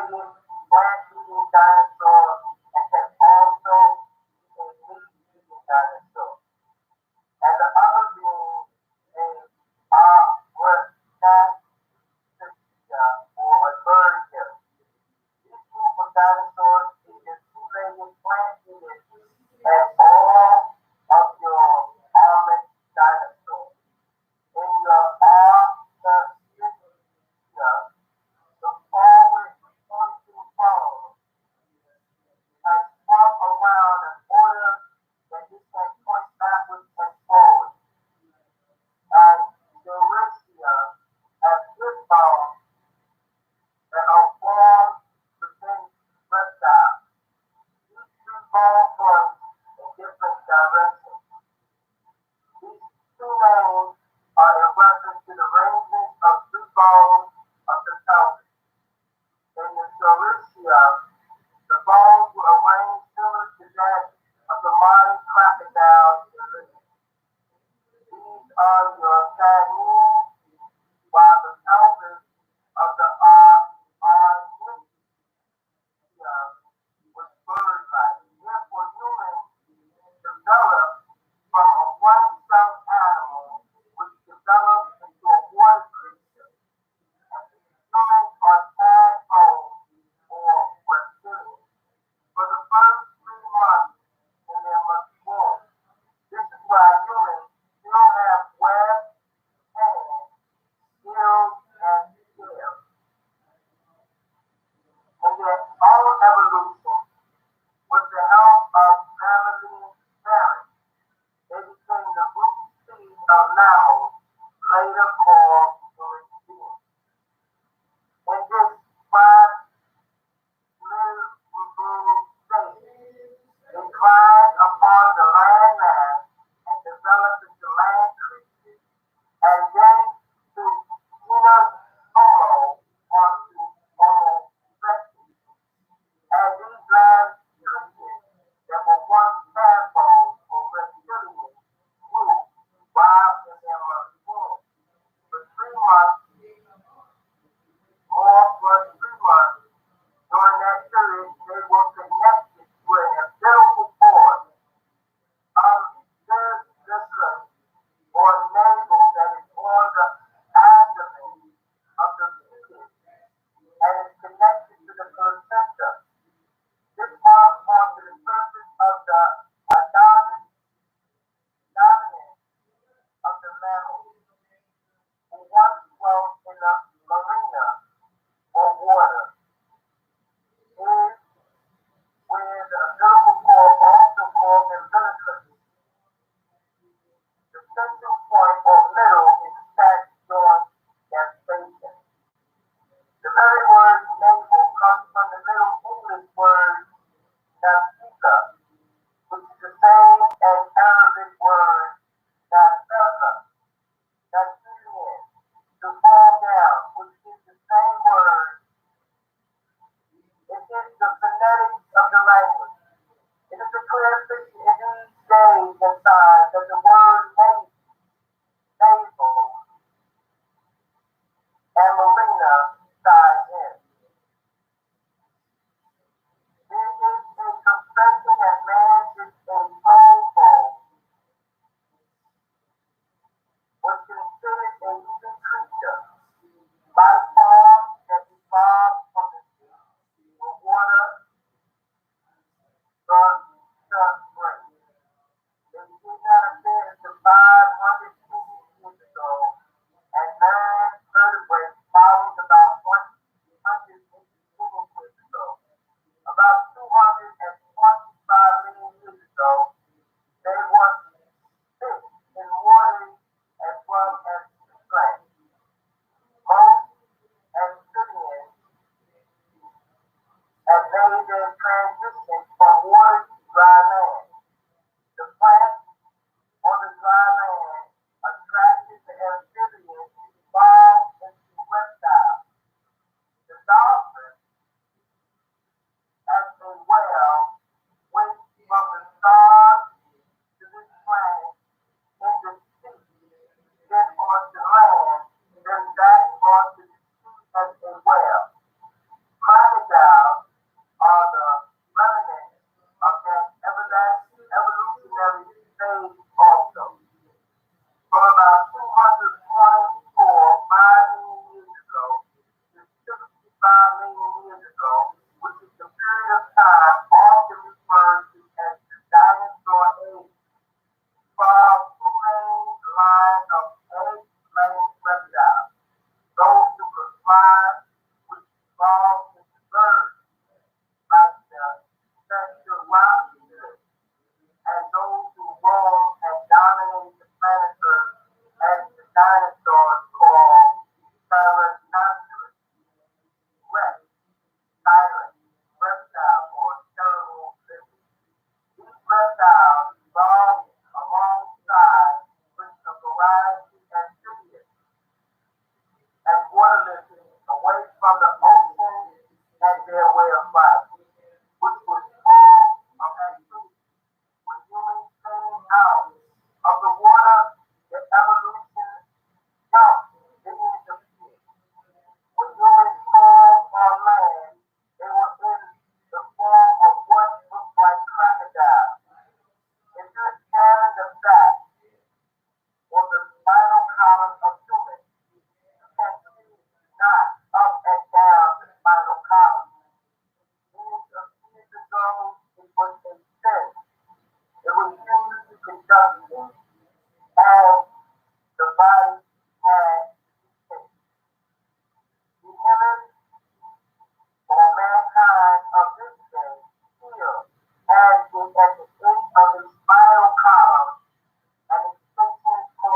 two-legged, plant-eating dinosaur and can also be a meat-eating dinosaur. And the other being a Arthropterygia or a bird hill. This group of dinosaurs is the two-legged plant-eaters and all of your mammoth dinosaurs. In your Arthropterygia, the forward pointing bones and swung around in order that it can point backwards and forward. And Eurasia has hip bones that are formed within reptiles. These three bone points in different directions. These two names are in reference to the arrangement of three bones of the pelvis. In the Eurasia, the bones were arranged similar to that of the modern crocodile in Libya. These are your canines, while the pelvis of the Arnittia was bird-like. Therefore, humans developed from a one-celled animal which developed into a water creature. And humans are tadpoles or reptilians. For the first 3 months in their maturity, this is why humans still have webs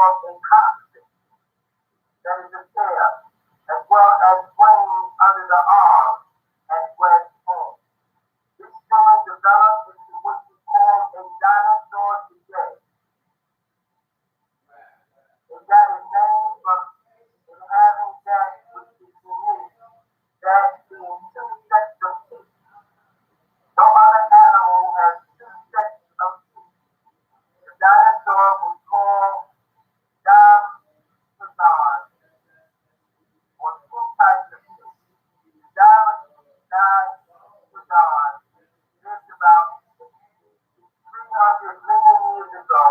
of a constant, that is a tail, as well as wings under the arms and webbed hands. This human developed into what we call a dinosaur today. It got its name from it having that which is unique, that being two sets of teeth. No other animal has two sets of teeth. The dinosaur was called Dimetrodon, or two types of teeth. Dimetrodon lived about 300 million years ago,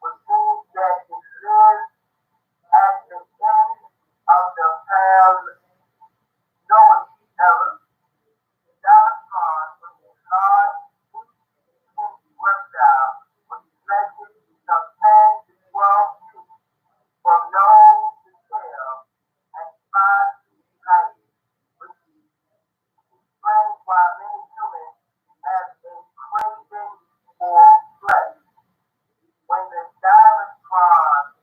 which means that it lived at the end of the Paleozoic era. Dimetrodon was a large, deep-skinned reptile which measured some 10 to 12 feet from nose to tail and 5 feet height, which explains why many humans have a craving for flesh. When the Dimetrodon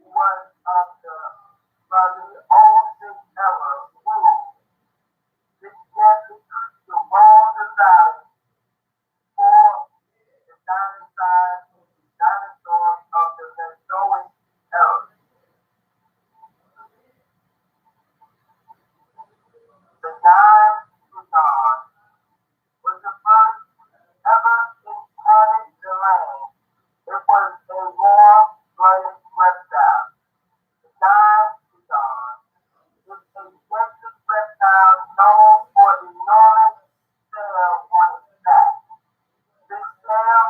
was of the Paleozoic era ruled, this gently creature roamed the valley for the dinosaurs of the Mesozoic era. The Dimetrodon was the first ever inhabit the land. It was a warm-blooded reptile. The Dimetrodon is a deadly reptile known for enormous scale on its back. This scale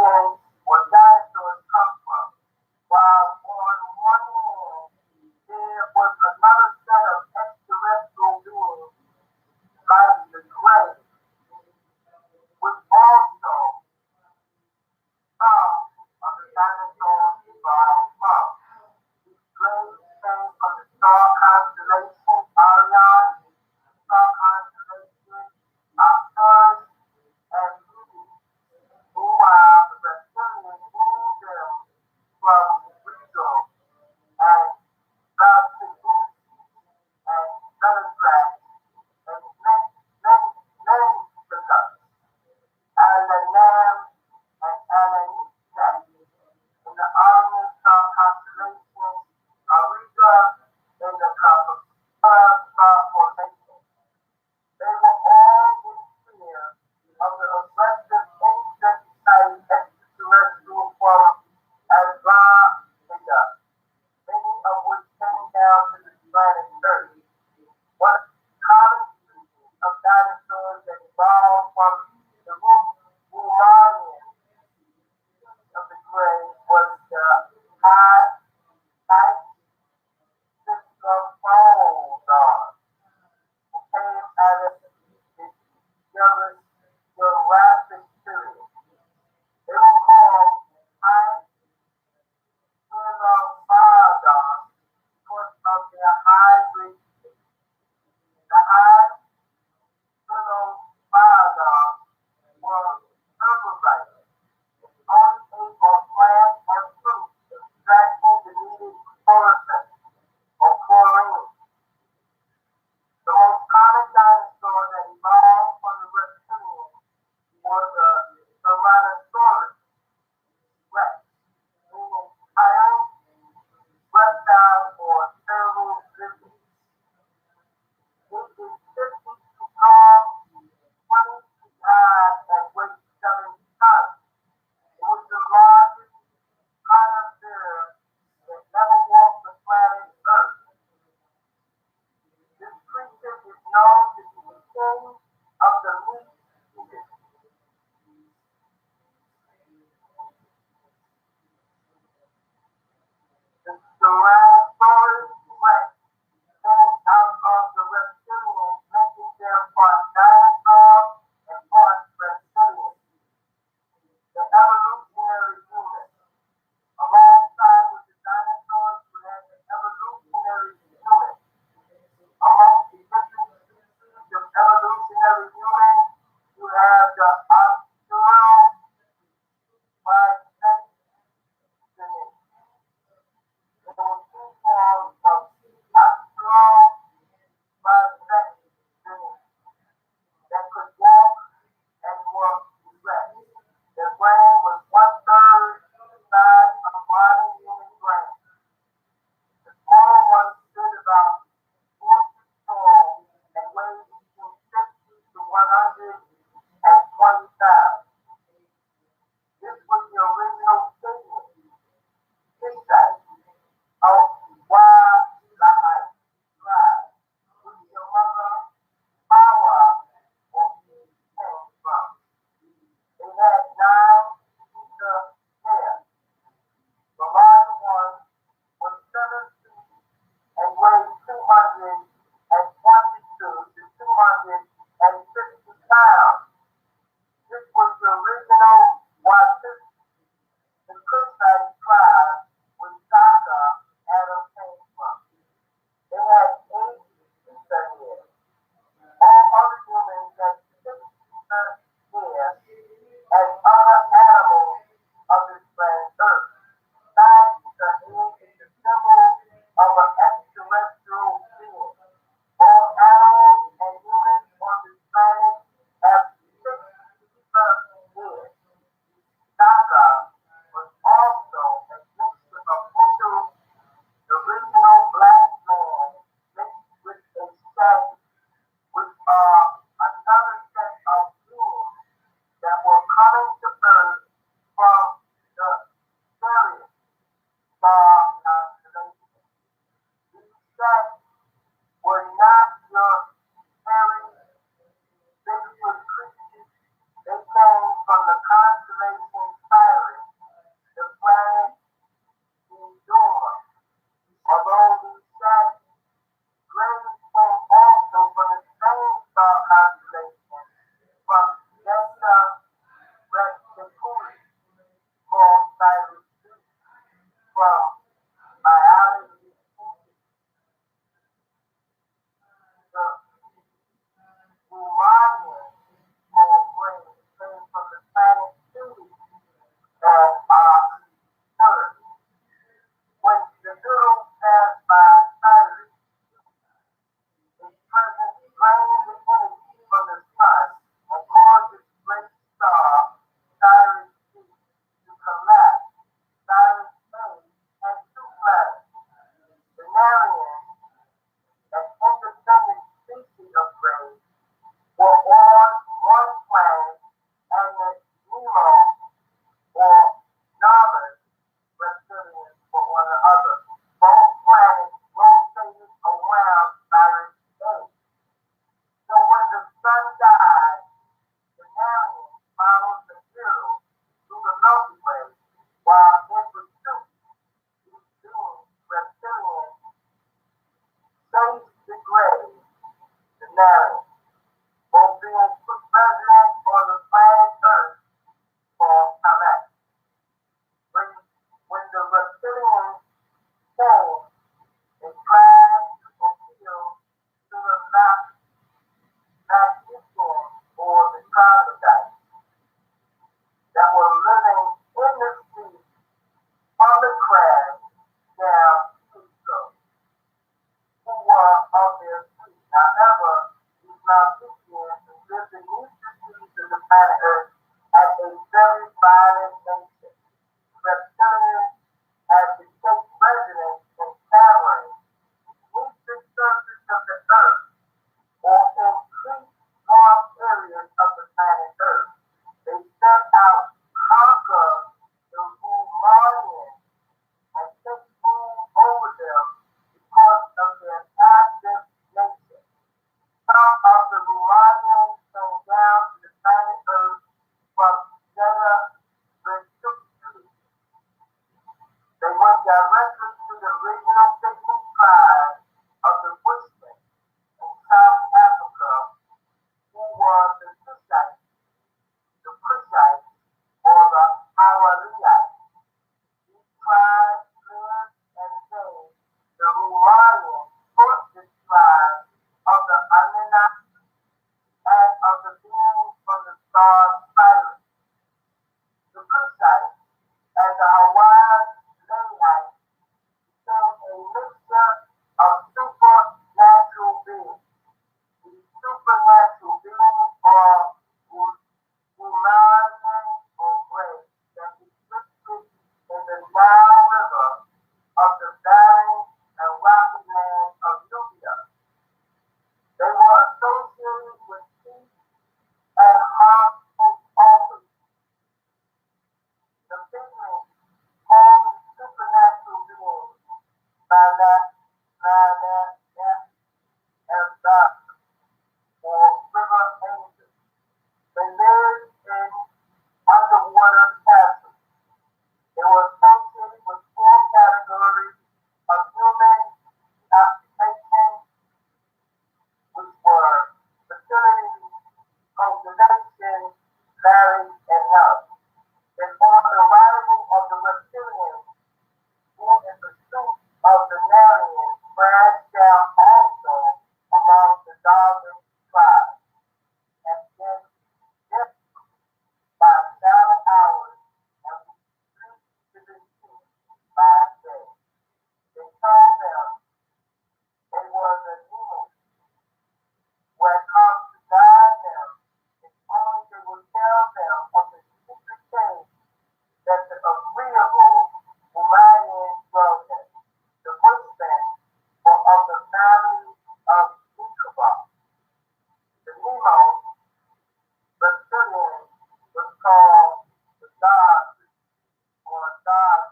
aliens or dinosaurs come from. While on one hand, there was another set of extraterrestrial beings like the Great, which also some of the dinosaurs evolved from. These graves came from the star constellation Orion, star constellation Arcturus, and Meanwhile, the reptilians The pygmies call these supernatural beings Melanite and or river angels. They lived in underwater castles. They were associated with four categories of human occupations, which were fertility, cultivation, marriage, and health. And on the arrival of the reptilians, being in pursuit of the Narians, branched down also among the Darwin tribes, and then this by 7 hours and we sleep to the sea by day. They told them they were the demons who had come to guide them, if only they would tell them of the secret things that the agreeable Himalayan dwelt in. The Bushmen were of the family of Ichabod. The Nemo reptilian was called the God or God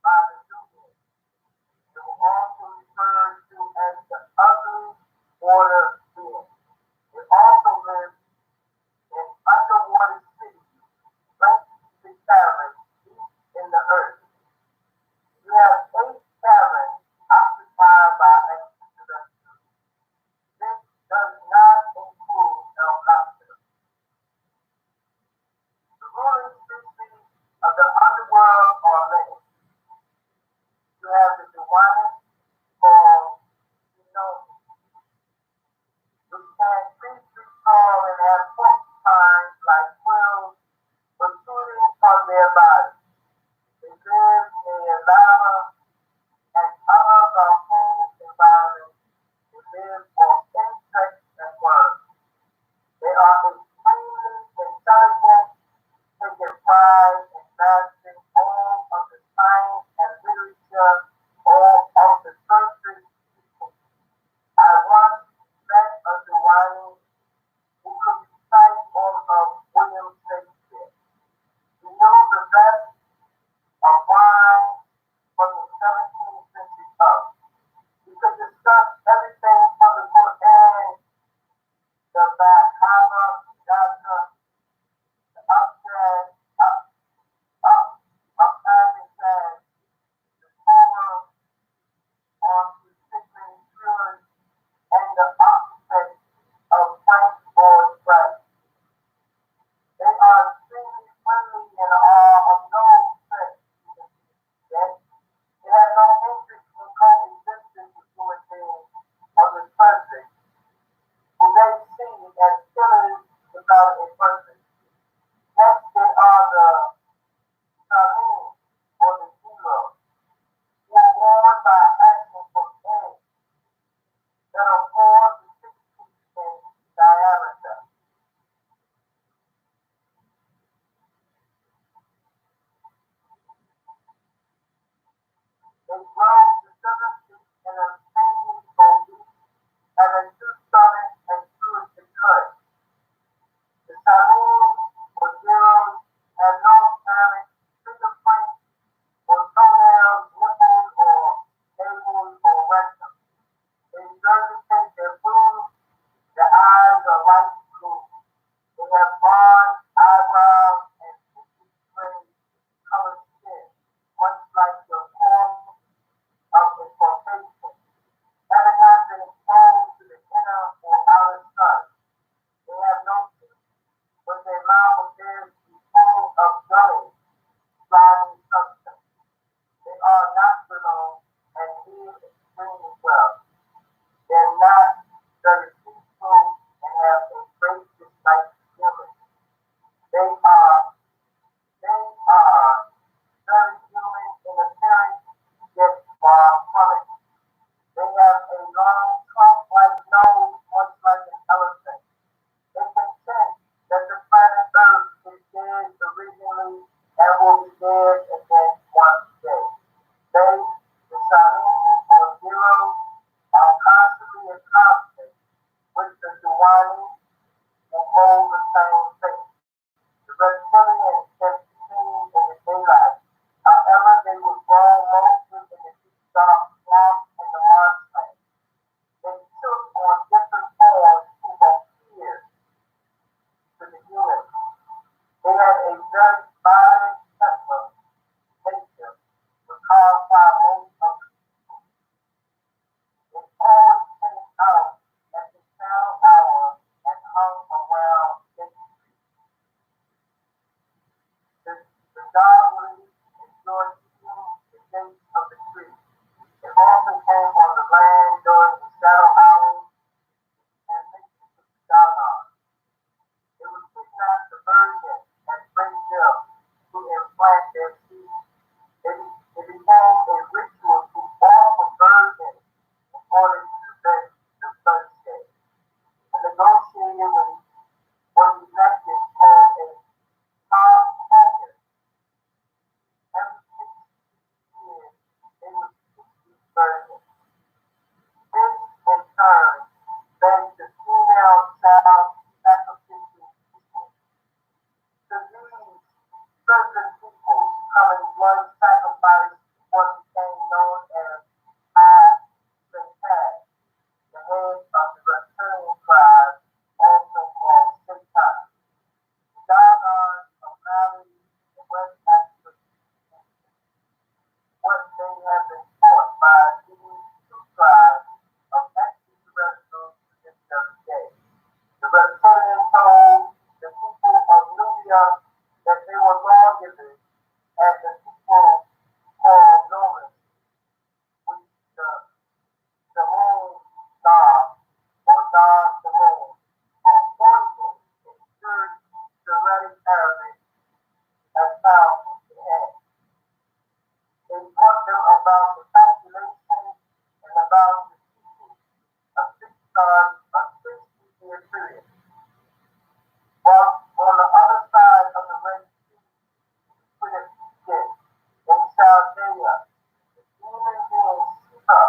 by the Nubians. They were also referred to as the ugly water beings. They also lived in underwater cities, linked to caverns deep in the earth. You have 8 caverns occupied by extraterrestrials. This does not include helicopters. The ruling species of the underworld are many. You have the demonic called T.C.O.U.S.A, which can creep tall and have porcupines like quills protruding from their bodies. They live near lava and other volcanic environments. They live on insects and worms. They are extremely intelligent, taking pride in mastering all of the science and literature, all of the surface people. I once met a Dwayne who could recite all of William Shakespeare. He knew the best of wine from the 17th century up. He could discuss everything from the Quran, the Bahama, Gaza, the upstairs, Afghanistan, the Torah, on to Sigmund Freud, and the architect of Frank Lloyd Wright. They are extremely friendly and are of no threat to the yet they have no interest in coexistence with human beings on the surface, who they see as killers without a purpose. Next, they are the Salim or the heroes, who are worn by action from eggs that are 4 to 6 feet in diameter. They grow to 7 feet and are extremely obese, having 2 stomachs and 2 cut. The Salim or heroes have no parent, fingerprints, or toenails, nipples, or navel or rectum. They regurgitate their food. Their eyes are light blue. They have blonde eyebrows and pinkish gray colored skin, much like your corn blood sacrifice what became known as P.I.M.P, the head of the reptilian tribe, also called Satan. Doggone O'Malley in West Africa, what they have been taught by these two tribes of extraterrestrials to this very day. The reptilian told the people of Nubia that they were lawgivers, and the people called Noman, which the moon god, or God the moon, appointed in pure Semitic Arabic as found in the head. They taught them about the calculation and about the teaching of six stars of 6 year period. While on the other side of the Red Sea, put it in Chaldea, the demon beings Shiva,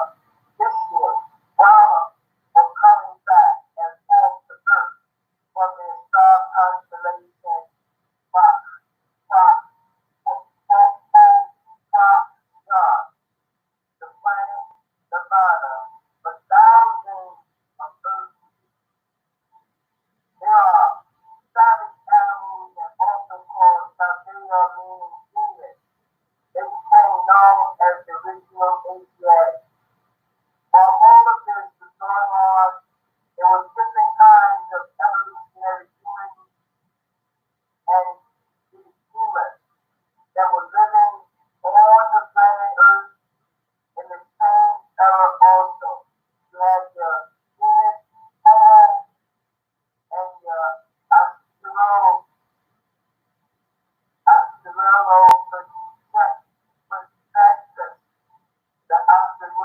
Vishnu, Brahma were coming back and forth to earth from their star constellation Rock, Rock, Rock, God, the planet Nirvana, for thousands of earth. There are savage animals and also called Chaldea, meaning demons. They became known as the original Asiatics. While all of this was going on, there were different kinds of evolutionary humans and these humans that were living on the planet Earth in the same era also. You had your human Homo and your Australopithecus, the Australopithecus,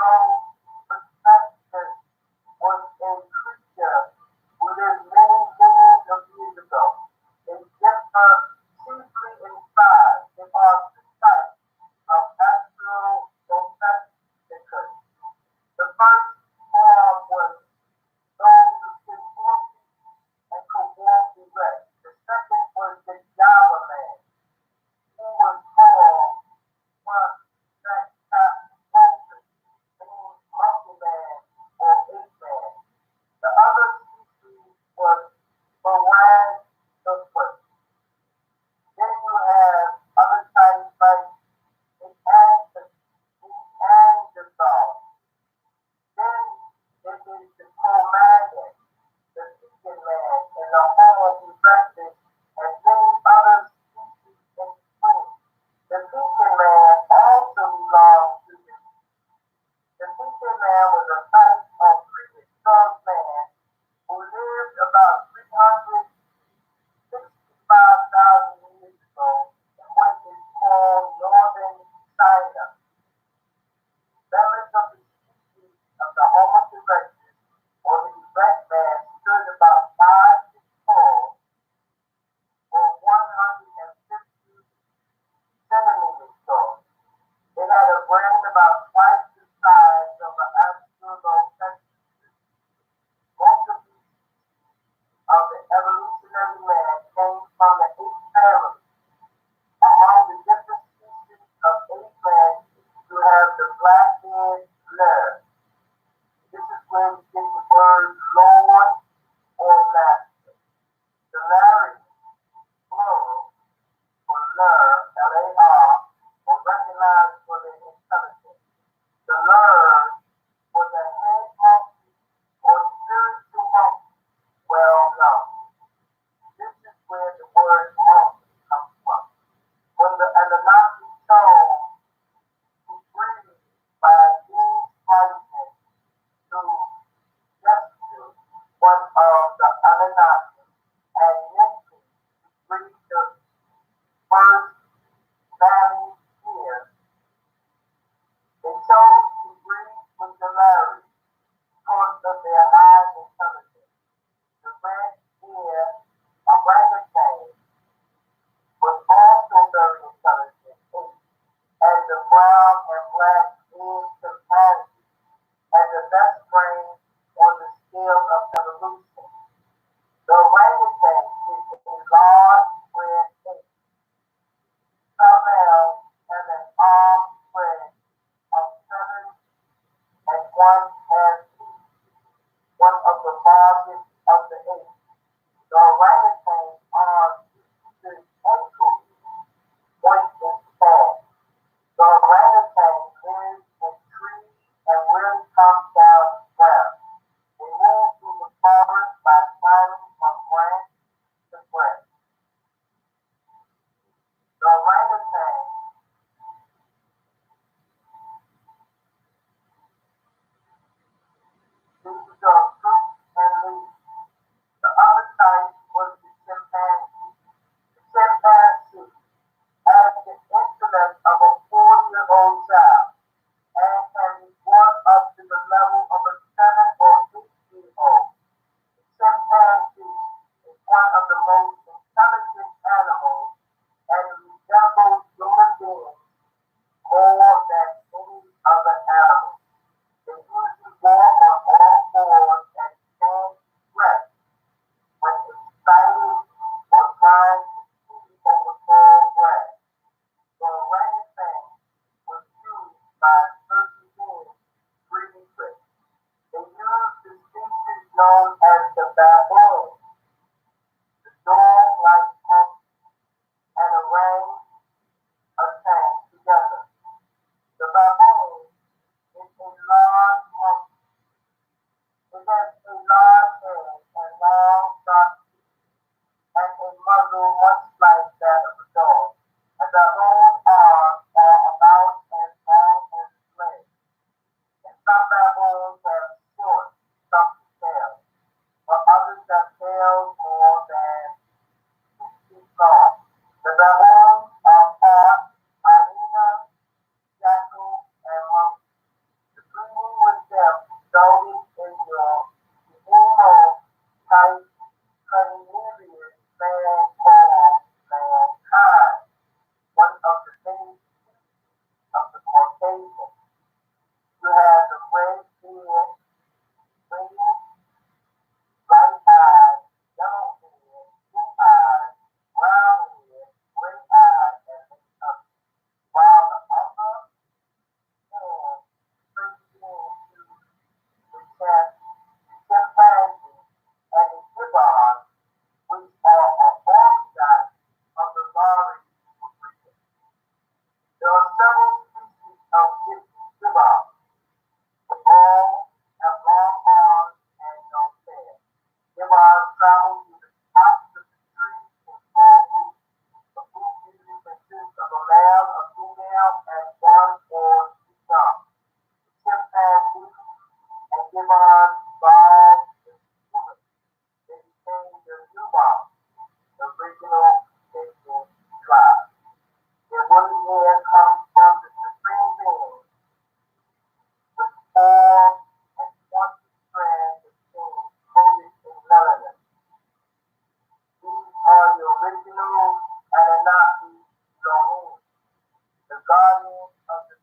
the guardian of the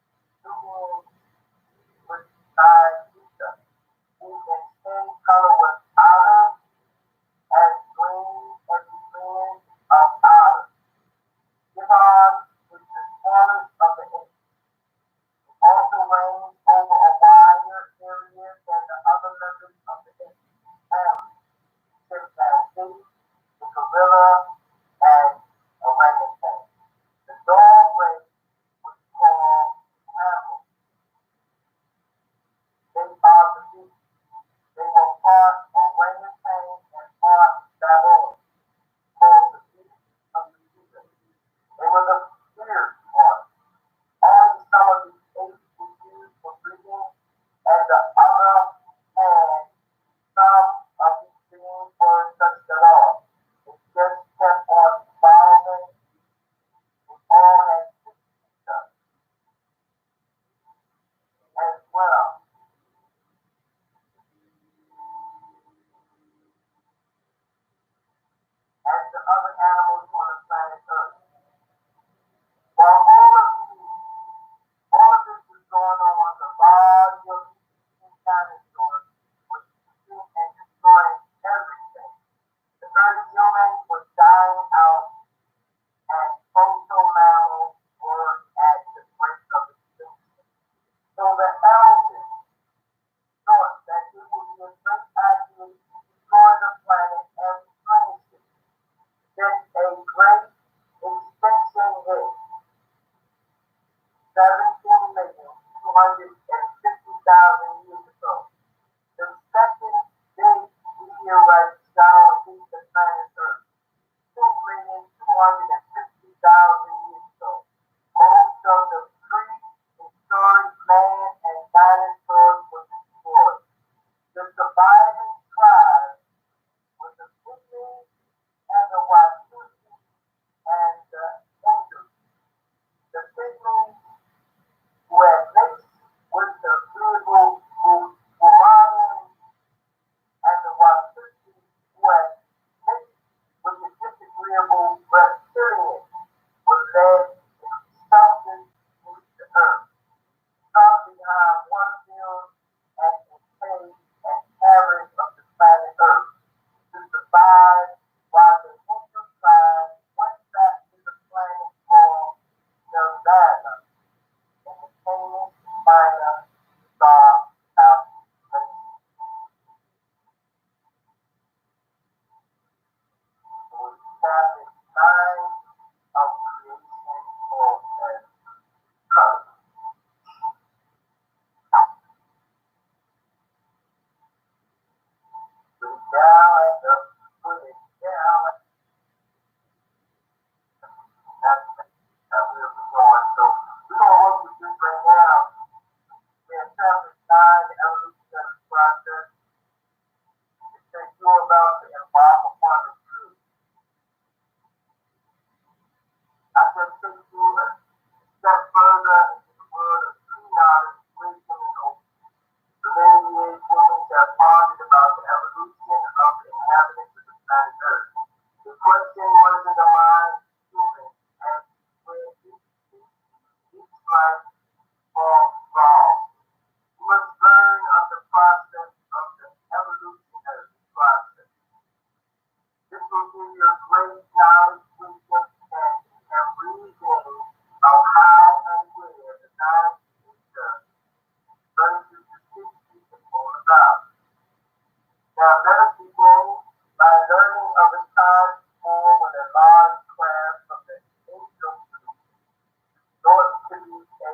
student beside Lisa, who in skin color was olive, as green as the wind of olive. Gibbon is the smallest of the eight. It also reigns over a wider area than the other members of the eight family, chimpanzee, the gorilla, and orangutan. The dog race was called camel. They are the beasts. They were part orangutan and part baboon, called the beasts of the field. They were the fierce ones. Only some of these apes were used for breeding, and the other hand, some of these beings weren't touched at all. It just kept on evolving. It all had six feet as well as the other animals on the planet Earth. While all of this was going on, the body of these dinosaurs was eating and destroying everything. The early humans were dying out, and social mammals were at the brink of extinction. So the elders thought that it would be a great idea to destroy the planet and replenish it. Then a great extinction hit. 17,250,000 years ago. The second big meteorite shower hit the planet Earth 2,250,000 years ago. Most of the prehistoric man and dinosaurs were destroyed. The surviving tribes were the Pygmies and the Watusi and the Indus. The Pygmies who had mixed with the Grigor Romanians and the Watusi who had mixed with the disagreeable reptilians were led exalted beneath the earth, some behind one field and in caves and caverns of the planet Earth to survive while the Hindu tribes went back to the planet called Nirvana in the Canaan Minor Star calculation. It was chapter 9 of creation called as color. Put it down and up, put it down. That's that we'll be going. So we're gonna work with this right now. We're in chapter 9, the evolutionary process. It says you're about to embark upon the truth. I can take you a step further into the world of true knowledge, wisdom, and hope. For many years, humans have pondered about the evolution of the inhabitants of the planet Earth. The question was in the mind of humans as to where each life form evolved. You must learn of the process of the evolutionary process. This will give you a great knowledge, wisdom, and reasoning of how and where the dinosaurs versus the species is all about. Now let us begin by learning of a time before when a large craft from the angel thought to be a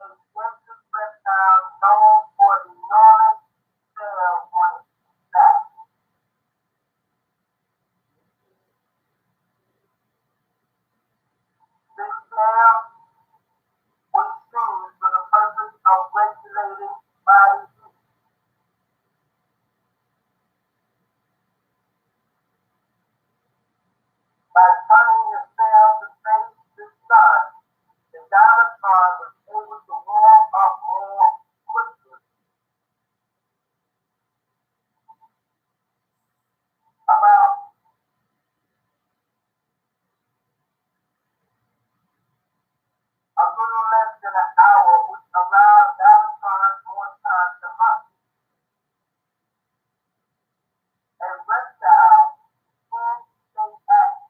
a deadly reptile known for enormous tail on its back. This tail was used for the purpose of regulating body heat. By turning the tail to face the sun, the dinosaur was able to warm up more quickly. About a little less than an hour, which allowed dinosaurs more time to hunt. A reptile can stay active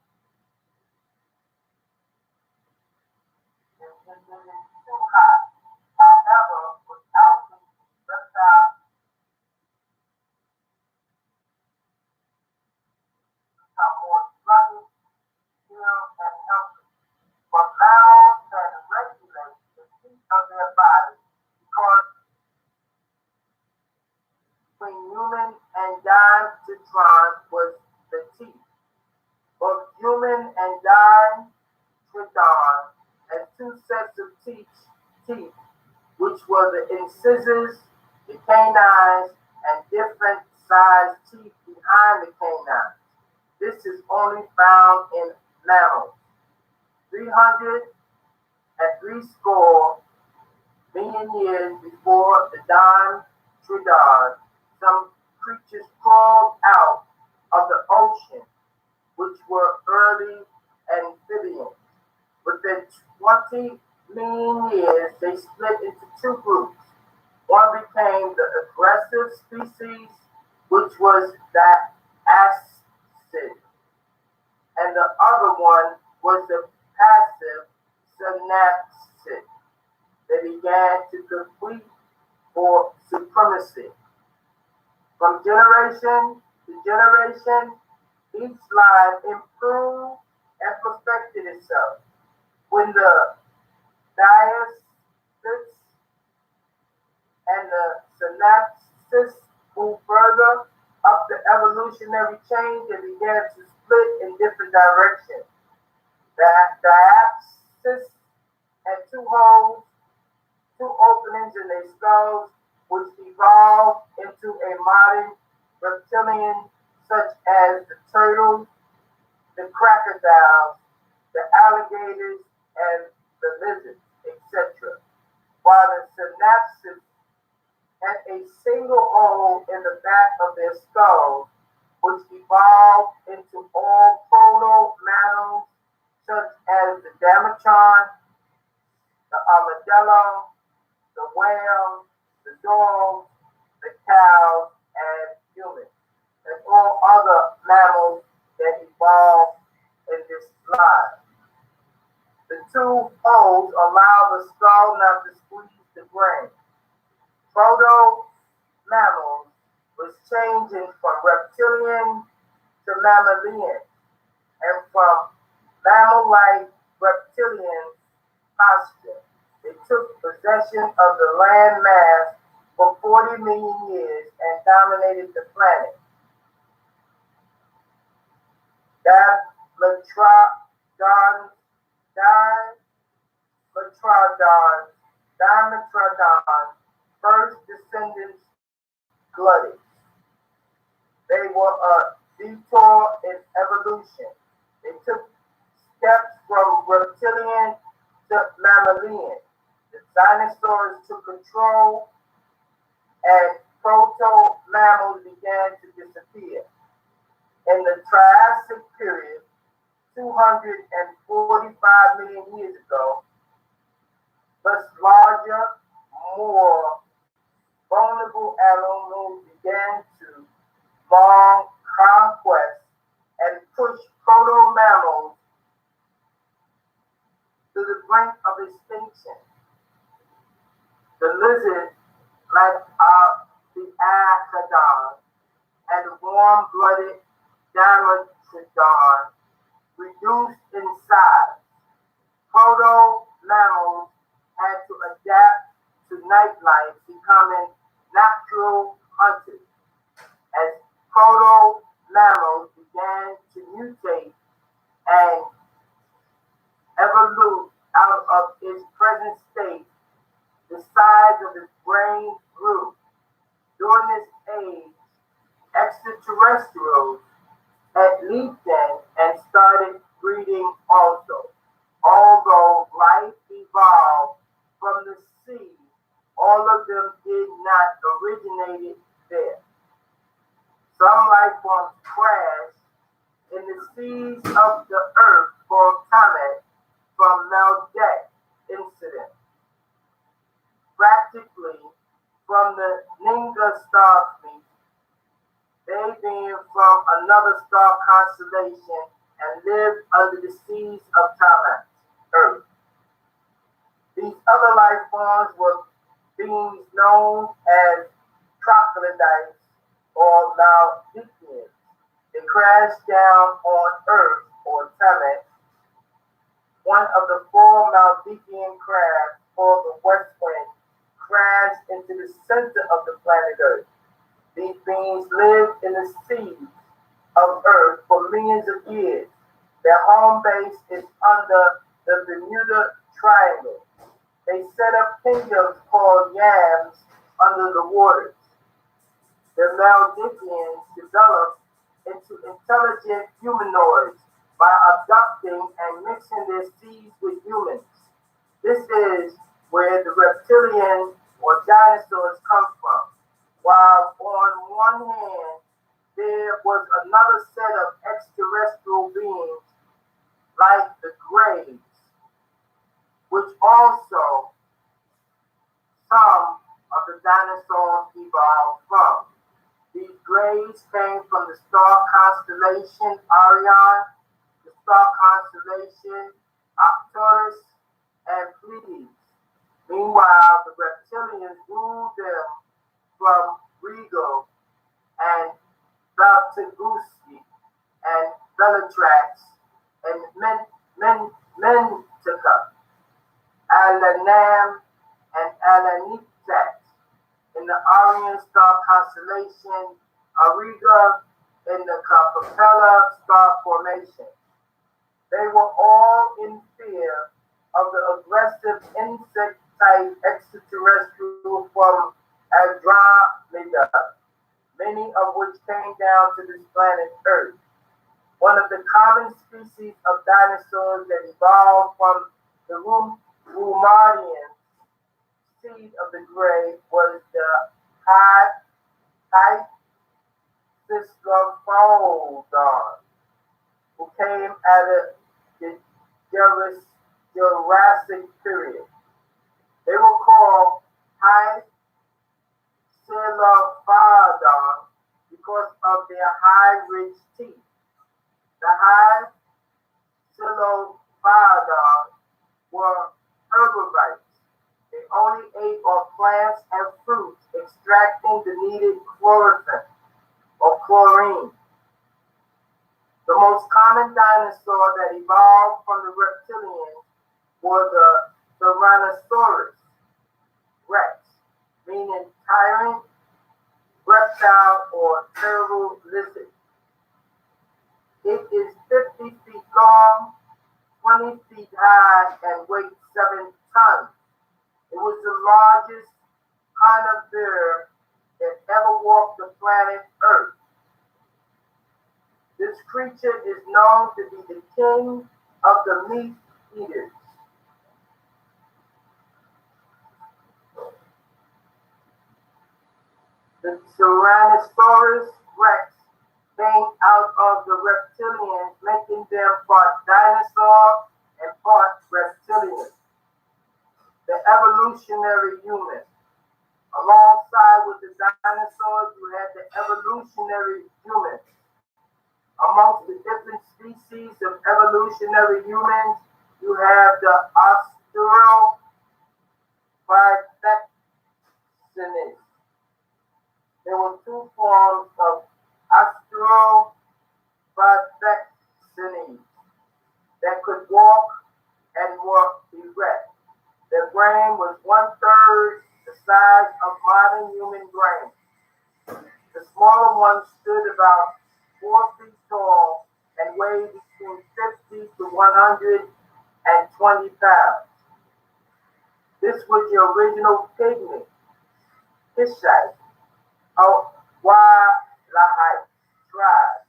if it is too hot. However, without these reptiles become more sluggish, ill, and helpless. But mammals can regulate the heat of their bodies because between human and Dimetrodon was the teeth. Both human and Dimetrodon had two sets of teeth, which were the incisors, the canines, and different sized teeth behind the canines. This is only found in mammals. 360 million years before the Dimetrodon, some creatures crawled out of the ocean, which were early amphibians. Within 20 million years, they split into two groups. One became the aggressive species, which was the acid, and the other one was the passive synapsid. They began to compete for supremacy. From generation to generation, each line improved and perfected itself. When the diastasis and the synapses moved further up the evolutionary chain, they began to split in different directions. The diapsis had two holes, two openings in their skulls, which evolved into a modern reptilian such as the turtles, the crocodiles, the alligators, and the lizards, etc. While the synapses had a single hole in the back of their skulls, which evolved into all proto-mammals such as the Dimetrodon, the armadillo, the whale, the dogs, the cows, and humans, and all other mammals that evolved in this line. The two holes allow the skull not to squeeze the brain. Proto-mammals was changing from reptilian to mammalian, and from mammal-like reptilian posture. They took possession of the land mass for 40 million years and dominated the planet. Dimetrodons, Dimetrodons, first descendants glutted. They were a detour in evolution. They took steps from reptilian to mammalian. The dinosaurs took control and proto-mammals began to disappear. In the Triassic period, 245 million years ago, much larger, more vulnerable animals began to long conquest and push proto-mammals to the brink of extinction. The lizard, like the agadon, and the warm-blooded Dimetrodon, reduced in size. Proto-mammals had to adapt to nightlife, becoming natural hunters. As proto-mammals began to mutate and evolve out of its present state, the size of its brain grew. During this age, extraterrestrials had leaped in and started breeding also. Although life evolved from the sea, all of them did not originate there. Some life forms crashed in the seas of the earth called Comet from Melanite incident, practically from the Ninga star fleet, they being from another star constellation and lived under the seas of Comet, Earth. These other life forms were beings known as troglodytes or Maldivians. They crashed down on Earth or Comet, one of the four Maldivian crafts called the West Wind crashed into the center of the planet Earth. These beings lived in the seas of Earth for millions of years. Their home base is under the Bermuda Triangle. They set up kingdoms called yams under the waters. The Maldivians developed into intelligent humanoids by abducting and mixing their seeds with humans. This is where the reptilians or dinosaurs come from. While on one hand, there was another set of extraterrestrial beings like the Greys, which also some of the dinosaurs evolved from. These Greys came from the star constellation Orion, the star constellation Arcturus, and Pleiades. Meanwhile, the reptilians ruled them from Regal and Baltaguski and Bellatrax and Mentica, Alanam and Alanitax in the Orion star constellation, Auriga in the Capella star formation. They were all in fear of the aggressive insect-type extraterrestrial from Andromeda, many of which came down to this planet Earth. One of the common species of dinosaurs that evolved from the Rumarian seed of the gray was the Hydrophobodon, who came out of the Jurassic period. They were called Hydrophobodon because of their high, rich teeth. The Hydrophobodon were herbivores. They only ate off plants and fruits, extracting the needed chlorophyll or chlorine. The most common dinosaur that evolved from the reptilians was the Tyrannosaurus rex, meaning tyrant, reptile, or terrible lizard. It is 50 feet long, 20 feet high, and weighs 7 tons. It was the largest carnivore that ever walked the planet Earth. This creature is known to be the king of the meat eaters. The Tyrannosaurus rex came out of the reptilians, making them part dinosaur and part reptilian. The evolutionary human. Alongside with the dinosaurs, you had the evolutionary humans. Amongst the different species of evolutionary humans, you have the Australopithecines. There were two forms of Australopithecines that could walk and walk erect. Their brain was one-third the size of modern human brains. The smaller ones stood about 4 feet tall and weighed between 50 to 120 pounds. This was your original pygmy, Hittite, or Wahite tribe,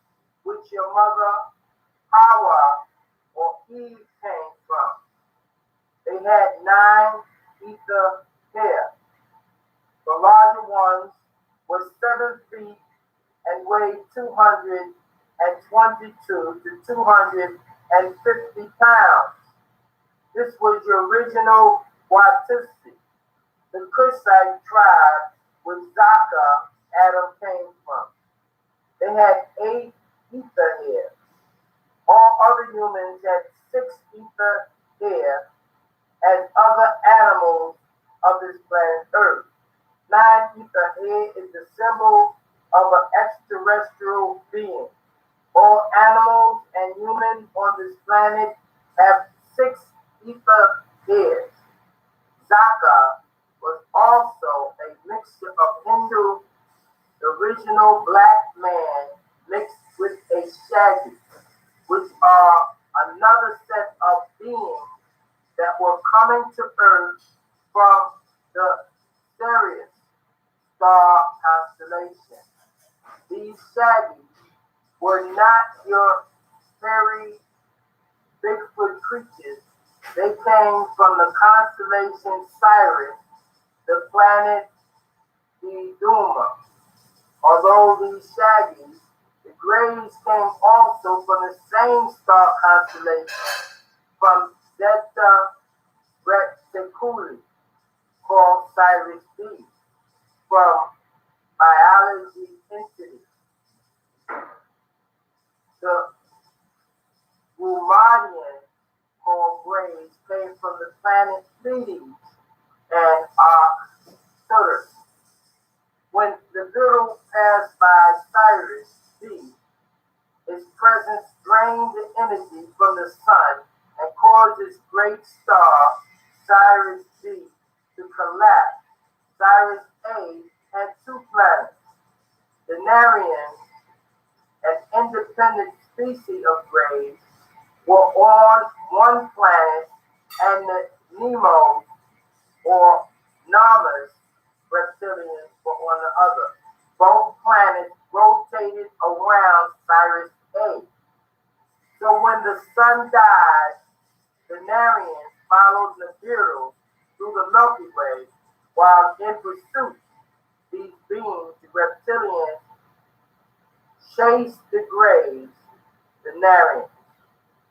which your mother Hawa or Eve came from. They had 9 ether hair. The larger ones were 7 feet and weighed 222 to 250 pounds. This was your original Watusi, the Cushite tribe where Zaka, Adam came from. They had 8 ether hair. All other humans had 6 ether hair as other animals of this planet Earth. 9 ether hair is the symbol of an extraterrestrial being. All animals and humans on this planet have 6 ether hairs. Zaka was also a mixture of Hindu, the original black man, mixed with a shaggy, which are another set of beings that were coming to Earth from the Sirius star constellation. These shaggies were not your fairy Bigfoot creatures. They came from the constellation Sirius, the planet Duma. Although these shaggies, the Greys came also from the same star constellation, from Zeta Reticuli, called Sirius B, from Biology Institute. The Rumadian called Greys came from the planet Pleiades and Arcturus. When the Beetle passed by Sirius B, its presence drained the energy from the sun and caused its great star, Sirius B, to collapse. Sirius A had 2 planets. The Narians, an independent species of Greys, were on one planet, and the Nemos, or Namas, reptilians, were on the other. Both planets rotated around Sirius A. So when the sun died, the Narians followed Nibiru through the Milky Way, while in pursuit, these beings, the reptilians, chased the Greys, the Narians.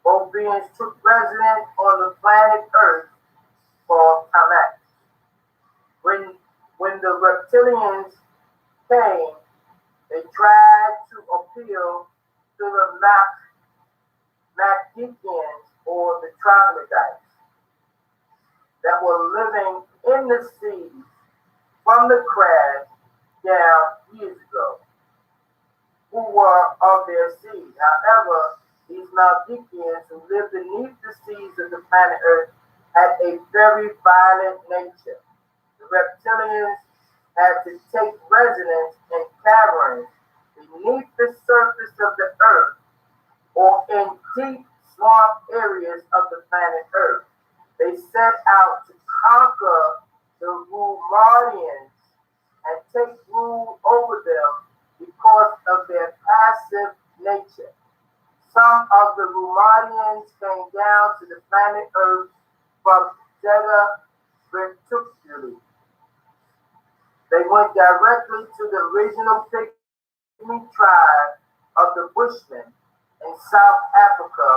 Both beings took residence on the planet Earth called Tamat. When the reptilians came, they tried to appeal to the Macdikians or the troglodytes that were living in the seas from the crash down years ago, who were of their seed. However, these Maldikians who lived beneath the seas of the planet Earth had a very violent nature. The reptilians had to take residence in caverns beneath the surface of the Earth or in deep swamp areas of the planet Earth. They set out to conquer the Rumarians and take rule over them because of their passive nature. Some of the Rumarians came down to the planet Earth from Zeta Reticuli. They went directly to the original pygmy tribe of the Bushmen in South Africa,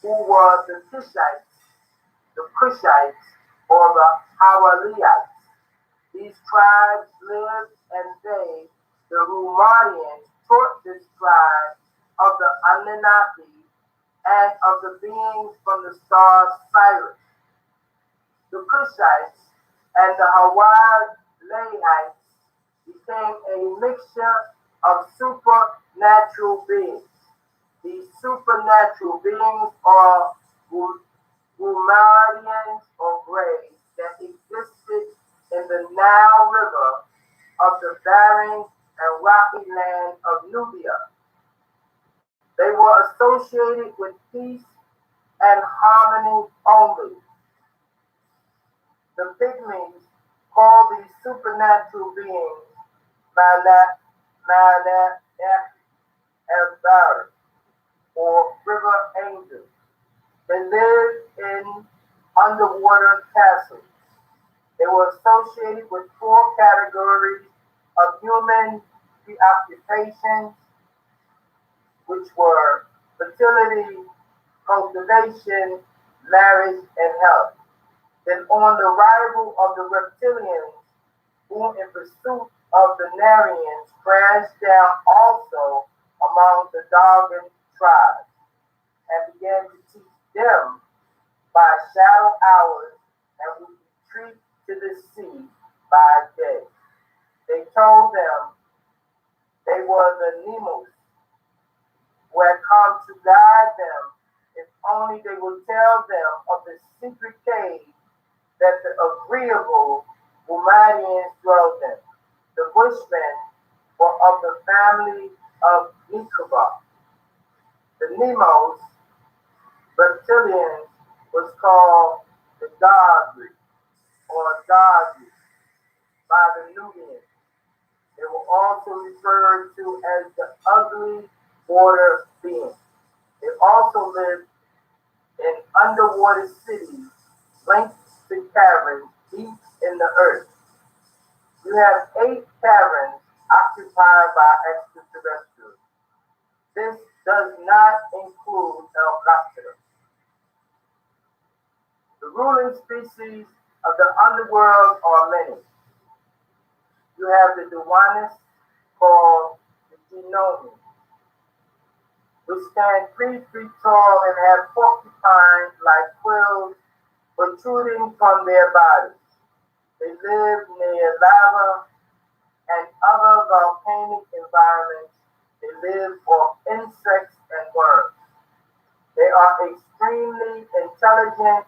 who were the Cushites, or the Hawaiites. These tribes lived, and they, the Rumarians, taught this tribe of the Anunnaki and of the beings from the star Sirius. The Cushites and the Hawaiites became a mixture of supernatural beings. These supernatural beings are Rumarians or Greys that existed in the Nile River of the barren and rocky land of Nubia. They were associated with peace and harmony only. The Pygmies called these supernatural beings Melanite or river angels. They lived in underwater castles. They were associated with four categories of human preoccupations, which were fertility, cultivation, marriage, and health. Then, on the arrival of the reptilians, who in pursuit of the Narians crashed down also among the Dogon tribes, and began to teach them by shadow hours and would retreat to the sea by day. They told them they were the Nemos who had come to guide them if only they would tell them of the secret cave that the agreeable Umarians dwelt in. The Bushmen were of the family of Nicobar. The Nemos, reptilians, was called the Dogri or Dogri by the Nubians. They were also referred to as the ugly water beings. They also lived in underwater cities linked to caverns deep in the earth. You have 8 caverns occupied by extraterrestrials. This does not include Elgopter. The ruling species of the underworld are many. You have the Duwanis called the Genomi, which stand 3 feet tall and have porcupine-like quills protruding from their bodies. They live near lava and other volcanic environments. They live off insects and worms. They are extremely intelligent,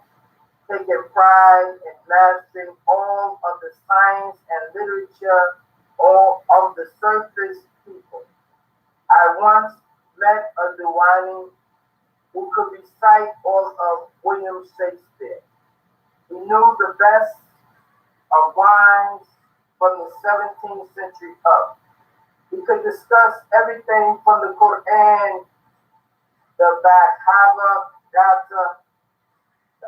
taking pride in mastering all of the science and literature all of the surface people. I once met a Duwani who could recite all of William Shakespeare. He knew the best of wines from the 17th century up. He could discuss everything from the Quran, the Bhagavad Gita, the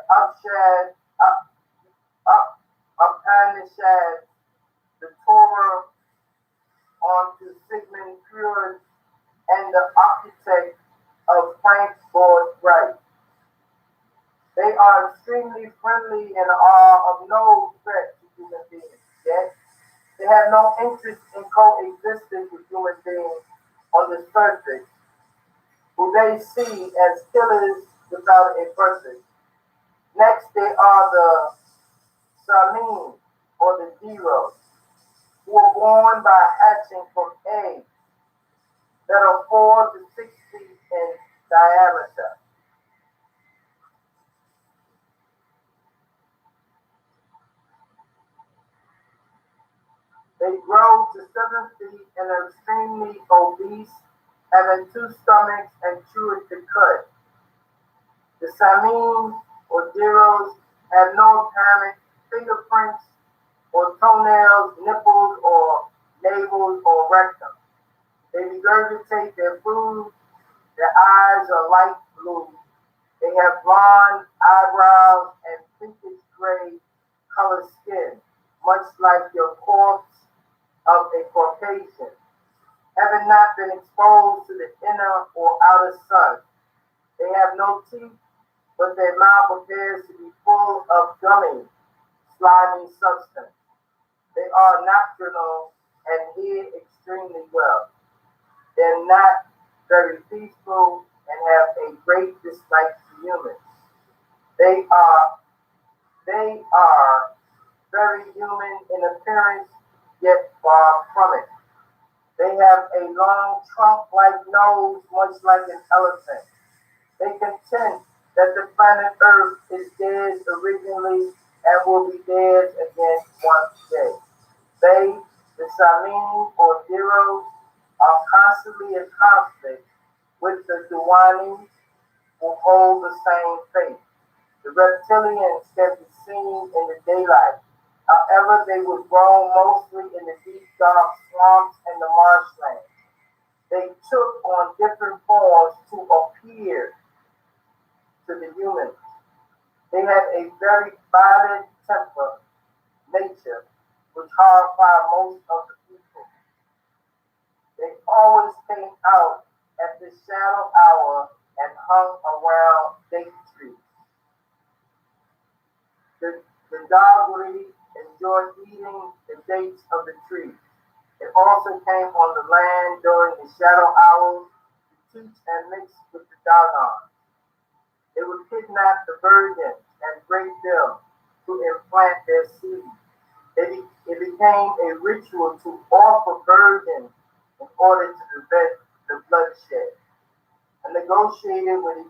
Upanishad, the Torah, on to Sigmund Freud and the architect of Frank Lloyd Wright. They are extremely friendly and are of no threat to human beings. Yet, they have no interest in coexistence with human beings on the surface, who they see as killers without a purpose. Next, they are the Samin, or the Zeros, who are born by hatching from eggs that are 4 to 6 feet in diameter. They grow to 7 feet and are extremely obese, having 2 stomachs and chew at the cut. The Samin, or Zeros, have no apparent fingerprints or toenails, nipples, or navels, or rectum. They regurgitate their food. Their eyes are light blue. They have blonde eyebrows and pinkish gray colored skin, much like your corpse of a Caucasian, having not been exposed to the inner or outer sun. They have no teeth, but their mouth appears to be full of gummy, slimy substance. They are nocturnal and hear extremely well. They're not very peaceful and have a great dislike to humans. They are they are very human in appearance, yet far from it. They have a long trunk-like nose, much like an elephant. They contend that the planet Earth is theirs originally and will be theirs again one day. They, the Samim or Zeros, are constantly in conflict with the Duwanis who hold the same faith. The reptilians can be seen in the daylight. However, they would roam mostly in the deep dark swamps and the marshlands. They took on different forms to appear to the humans. They had a very violent temper, nature, which horrified most of the people. They always came out at the shadow hour and hung around date trees. The doggery enjoyed eating the dates of the tree. It also came on the land during the shadow hours to teach and mix with the Dagons. They would kidnap the virgins and break them to implant their seed. It became a ritual to offer virgins in order to prevent the bloodshed. A negotiator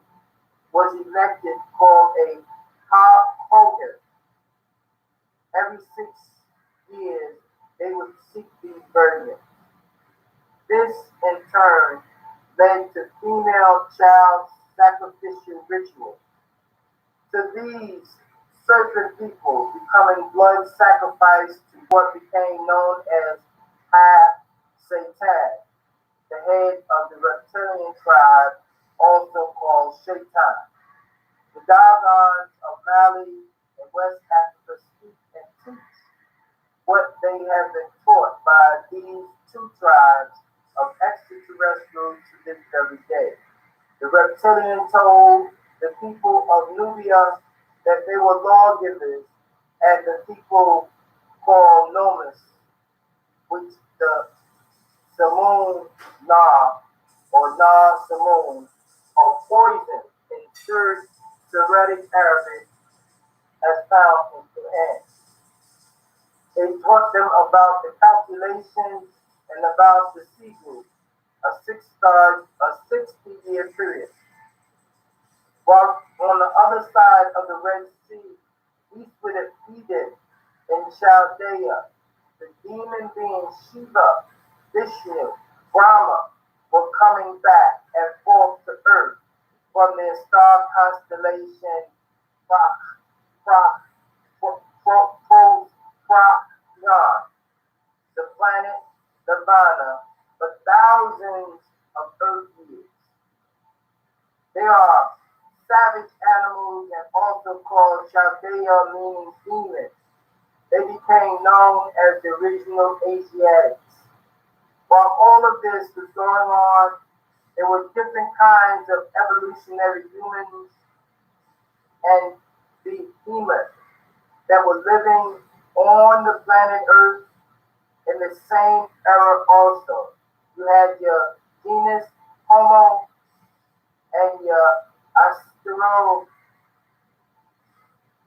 was elected called a Hogan. Every 6 years, they would seek these virgins. This, in turn, led to female child sacrificial rituals. To these, certain people becoming blood sacrificed to what became known as Satan, the head of the reptilian tribe, also called Shaitan. The Dagons of Mali and West Africa speak and teach what they have been taught by these two tribes of extraterrestrials to this very day. The reptilian told the people of Nubia that they were lawgivers, and the people called Nomus, which the Samoon Na or Na Samoon, are poison in Syriac Arabic as found in Quran. They taught them about the calculations and about the sea group, a 60-year period. While on the other side of the Red Sea, eastward of Eden in Chaldea, the demon beings Shiva, Vishnu, Brahma were coming back and forth to earth from their star constellation Pra- Procyon, the planet Nirvana, for thousands of earth years. They are savage animals and also called Chaldea, meaning demons. They became known as the original Asiatics. While all of this was going on, there were different kinds of evolutionary humans and behemoths that were living on the planet Earth in the same era also. You had your genus Homo and your Astero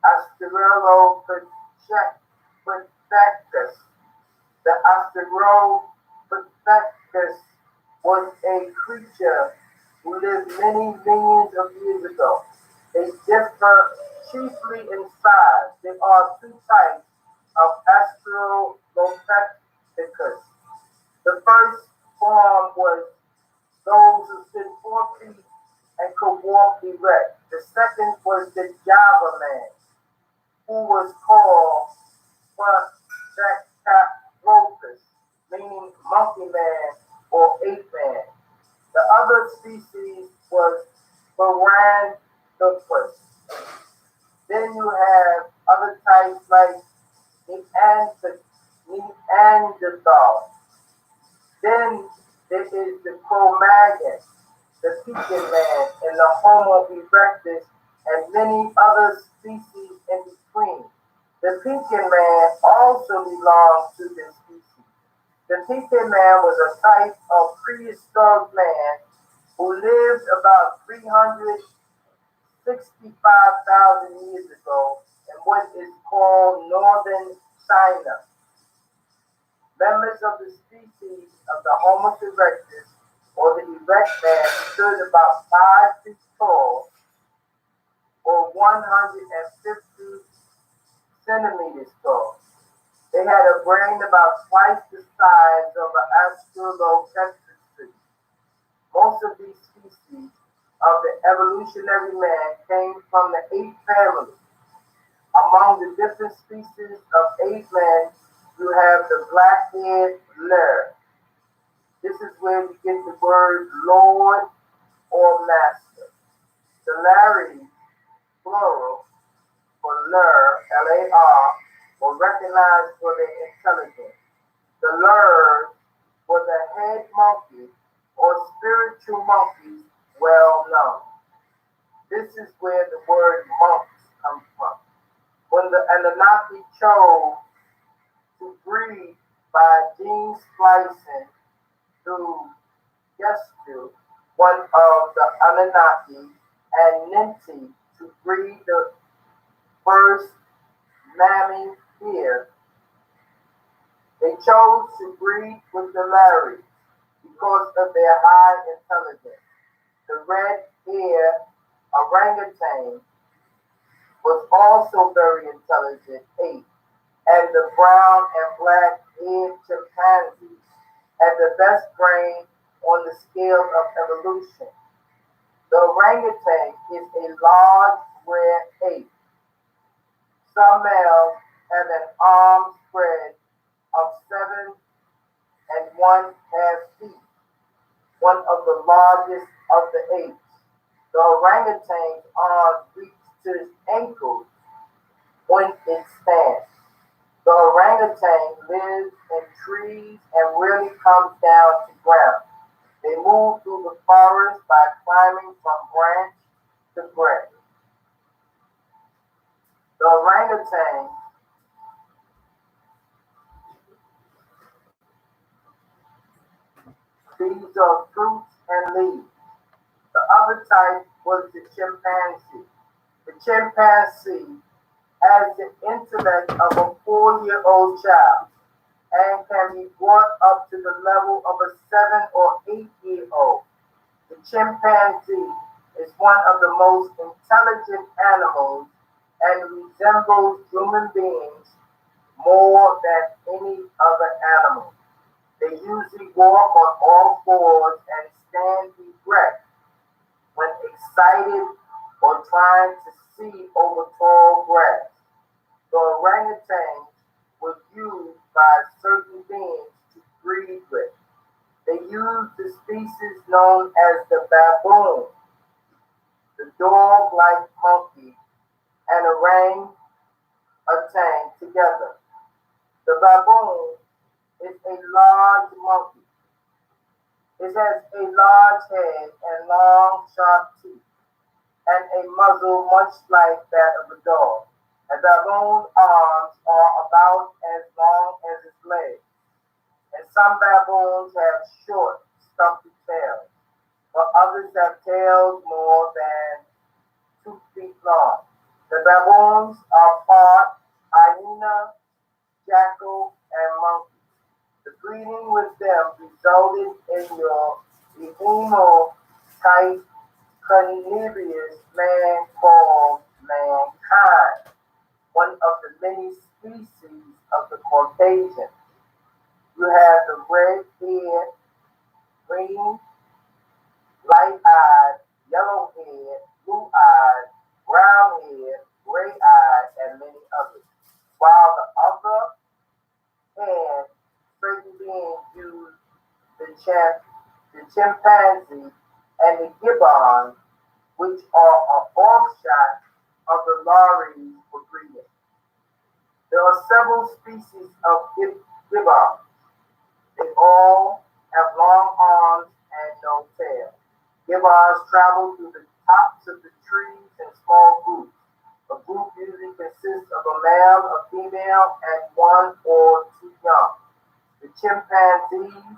Australopithecus. The Australopithecus was a creature who lived many millions of years ago. They differ chiefly in size. There are two types of Australopithecus. The first form was those who stood 4 feet and could walk erect. The second was the Java man, who was called Patractropus, meaning monkey man or ape man. The other species was Paranthropus. Then you have other types like Neanderthal. Then there is the Cro-Magnon, the Pekin man, and the Homo erectus, and many other species in between. The Pekin man also belongs to this species. The Pekin man was a type of prehistoric man who lived about 365,000 years ago in what is called northern China. Members of the species of the Homo erectus or the erect man stood about 5 feet tall or 150 centimeters tall. They had a brain about twice the size of an Australopithecus tree. Most of these species of the evolutionary man came from the ape family. Among the different species of ape men, you have the black-haired lur. This is where we get the word Lord or Master. The Lares, plural, for lur, L-A-R, were recognized for their intelligence. The lurs were the head monkey or spiritual monkeys well known. This is where the word monks comes from. When the Anunnaki chose to breed by gene splicing through Gestu, one of the Anunnaki, and Ninti to breed the first mammy here, they chose to breed with the Lares because of their high intelligence. The red-haired orangutan was also very intelligent ape, and the brown and black-haired chimpanzee had the best brain on the scale of evolution. The orangutan is a large red ape. Some males have an arm spread of 7 1/2 feet, one of the largest of the apes. The orangutan's arms reach to its ankles when it stands. The orangutan lives in trees and rarely comes down to ground. They move through the forest by climbing from branch to branch. The orangutan feeds on fruits and leaves. The other type was the chimpanzee. The chimpanzee has the intellect of a 4-year-old child and can be brought up to the level of a 7 or 8-year-old. The chimpanzee is one of the most intelligent animals and resembles human beings more than any other animal. They usually walk on all fours and stand erect when excited or trying to see over tall grass. The orangutans were used by certain beings to breed with. They used the species known as the baboon, the dog-like monkey, and orangutan together. The baboon is a large monkey. It has a large head and long, sharp teeth, and a muzzle much like that of a dog. A baboon's arms are about as long as its legs, and some baboons have short, stumpy tails, but others have tails more than 2 feet long. The baboons are part hyena, jackal, and monkey. The breeding with them resulted in your behemoth-type carnivorous man called mankind, one of the many species of the Caucasian. You have the red-haired, green, light-eyed, yellow-haired, blue-eyed, brown-haired, gray-eyed, and many others. While the other hand, certain beings use the chimpanzee and the gibbon, which are an offshoot of the lories for breeding. There are several species of gibbons. They all have long arms and no tail. Gibbons travel through the tops of the trees in small groups. A group usually consists of a male, a female, and one or two young. The chimpanzees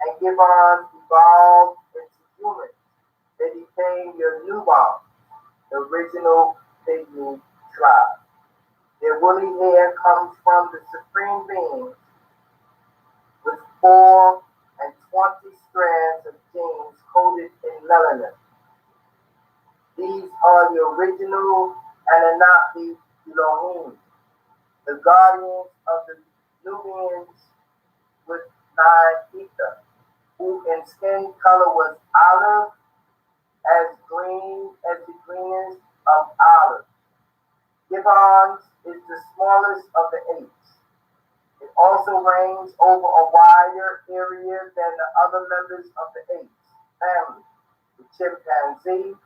and gibbons evolved into humans. They became your newborns, the original pygmy tribe. Their woolly hair comes from the supreme being with 4 and 20 strands of genes coded in melanin. These are the original Anunnaki Elohim. the guardians of the Nubians with 9 ether, who in skin color was olive, as green as the greenest of olives. Gibbons is the smallest of the apes. It also reigns over a wider area than the other members of the apes family, the chimpanzee,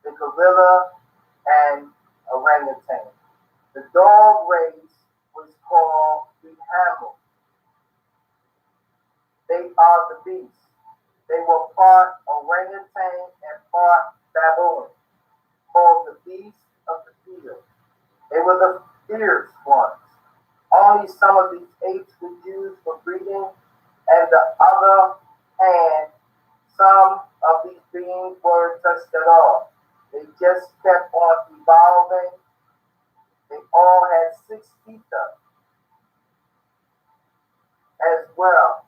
the gorilla, and orangutan. The dog race was called the hamel. They are the beasts. They were part orangutan and part baboon, called the beasts of the field. They were the fierce ones. Only some of these apes were used for breeding, and the other hand, some of these beings weren't touched at all. They just kept on evolving. They all had 6 ether as well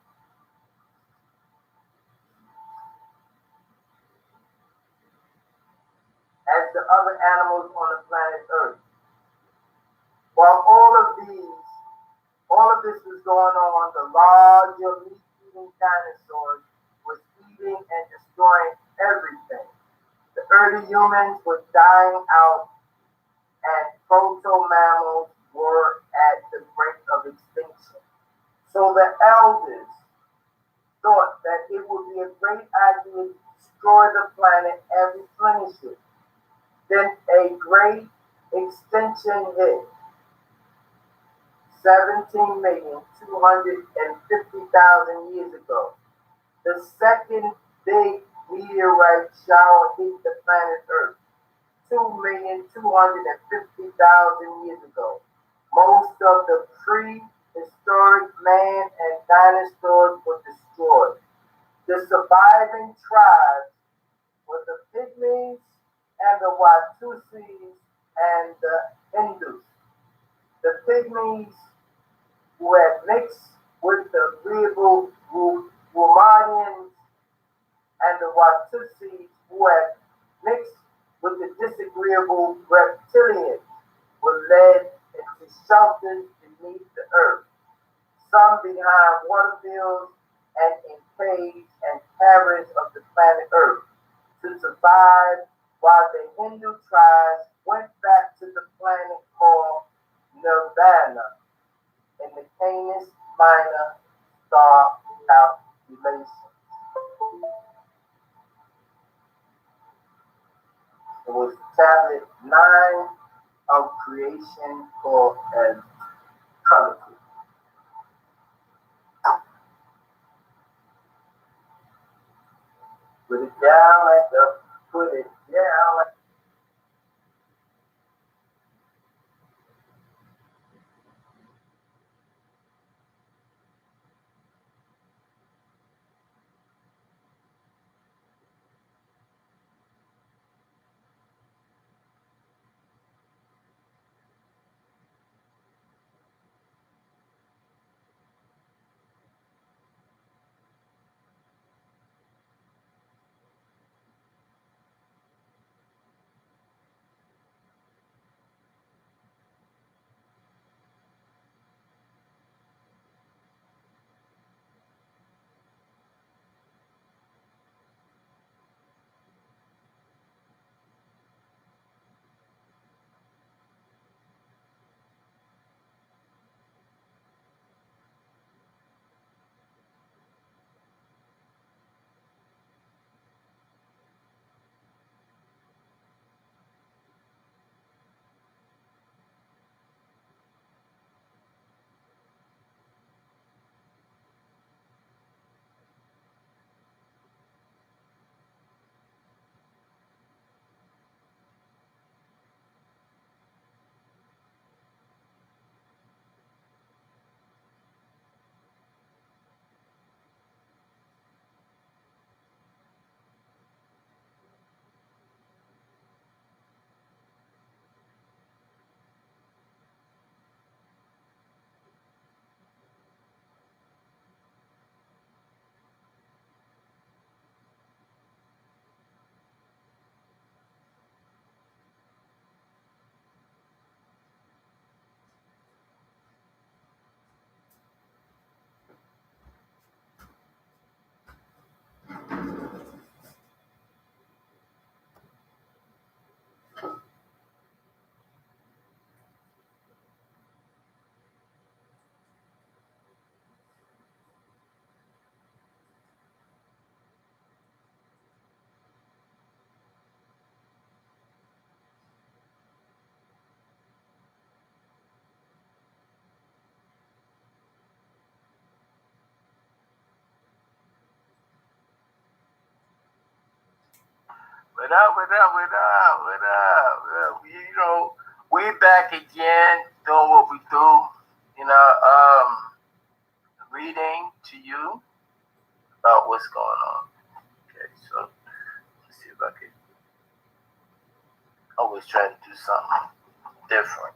as the other animals on the planet Earth. While all of this was going on, the larger meat-eating dinosaurs was eating and destroying everything. The early humans were dying out, and proto-mammals were at the brink of extinction. So the elders thought that it would be a great idea to destroy the planet and replenish it. Then a great extinction hit 17,250,000 years ago. The second big meteorite shower hit the planet Earth 2,250,000 years ago. Most of the prehistoric man and dinosaurs were destroyed. The surviving tribes were the Pygmies and the Watusis and the Hindus. The Pygmies, who had mixed with the agreeable Romanians, and the Watusis, who had mixed with the disagreeable reptilians, were led into shelters beneath the earth, some behind waterfields and in caves and caverns of the planet Earth, to survive while the Hindu tribes went back to the planet called Nirvana in the Canis Minor star calculation. It was tablet 9 of creation called as color. Put it down like the put it down like You know, we back again doing what we do. You know, reading to you about what's going on. Okay, so let's see if I can always try to do something different.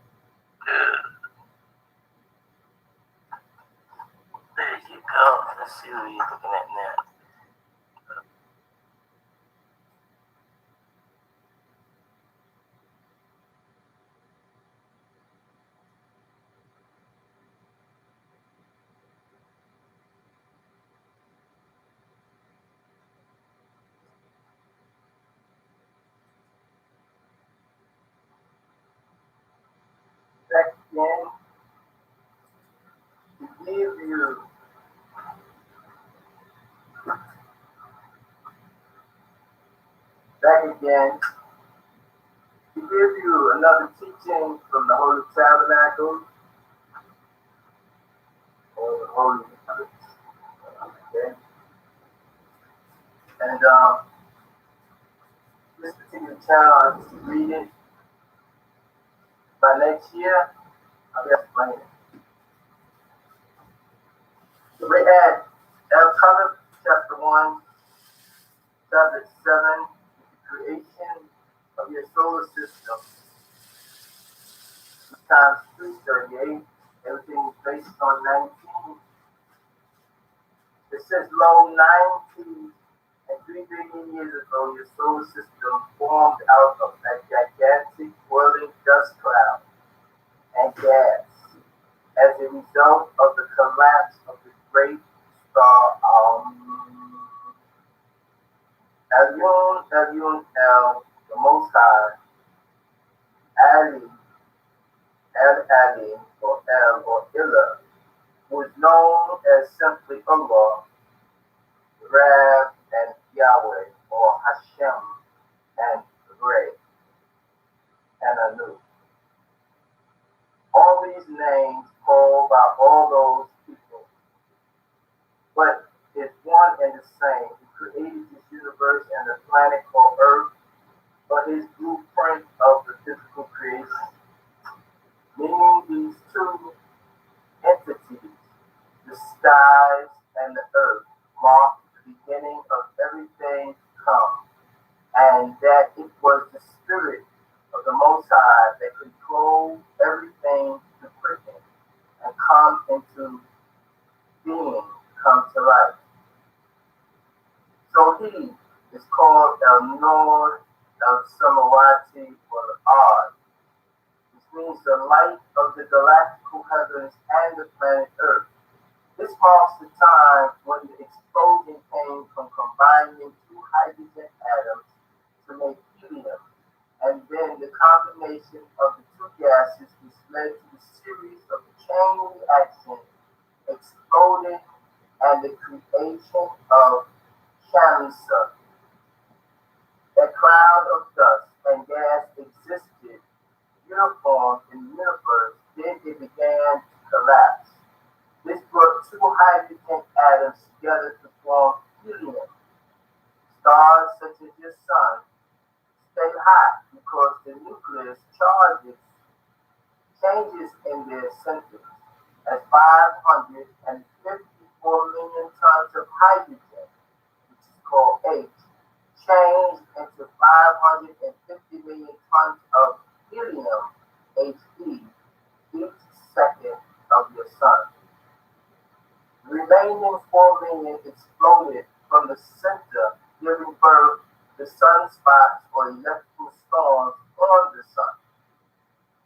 There you go. Let's see what you're looking at now. Back again to give you another teaching from the Holy Tabernacle or the Holy Tabernacle. Okay, and this particular channel, I used to read it. By next year, I'll be explaining it. So we had L. chapter 1, chapter 7, the creation of your solar system, times 338, everything is based on 19. It says, lo, 90 and 3 billion years ago, your solar system formed out of a gigantic whirling dust cloud and gas as a result of the collapse of the great star Elion El, the Most High, Ali, El, or El, or Illa, who is known as simply Allah, Rab, and Yahweh, or Hashem, and Ray, and Anu. All these names called by all those people, but it's one and the same. He created this universe and the planet called Earth for his blueprint of the physical creation, meaning these two entities, the skies and the earth, mark the beginning of everything to come, and that it was the spirit of the Most High that controlled everything to quicken and come into being, come to life. So he is called El Nor, El Samawati, or the Odd, which means the light of the galactical heavens and the planet Earth. This marks the time when the explosion came from combining two hydrogen atoms to make helium, and then the combination of the two gases which led to the series of the chain reaction exploding and the creation of T.C.O.U.S.A. That cloud of dust and gas existed uniform in the universe, then it began to collapse. This brought two hydrogen atoms together to form helium. Stars such as your sun stay hot because the nucleus changes in their centers as 554 million tons of hydrogen, which is called H, changed into 550 million tons of helium, He, each second of your sun. The remaining 4 million exploded from the center, giving birth to sunspots or electrical storms on the sun.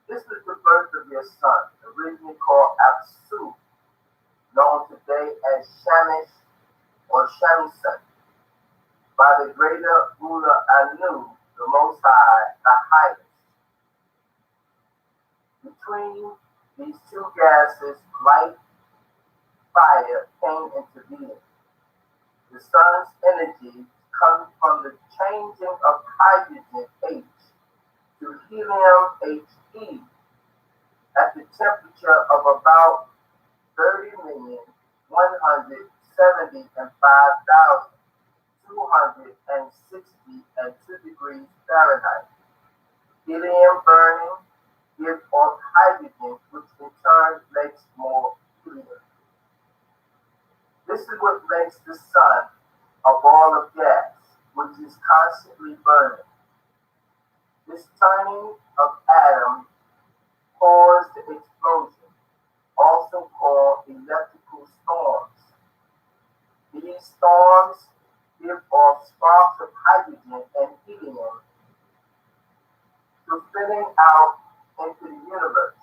This was the birth of your son, originally called Apsu, known today as Shamish or Shamsun, by the greater ruler Anu, the Most High, the highest. Between these two gases, light, fire came into being. The sun's energy comes from the changing of hydrogen H to helium He at the temperature of about 30,175,286 degrees Fahrenheit. Helium burning gives off hydrogen, which in turn makes more helium. This is what makes the sun a ball of gas, which is constantly burning. This turning of atoms caused the explosion, also called electrical storms. These storms give off sparks of hydrogen and helium spinning out into the universe.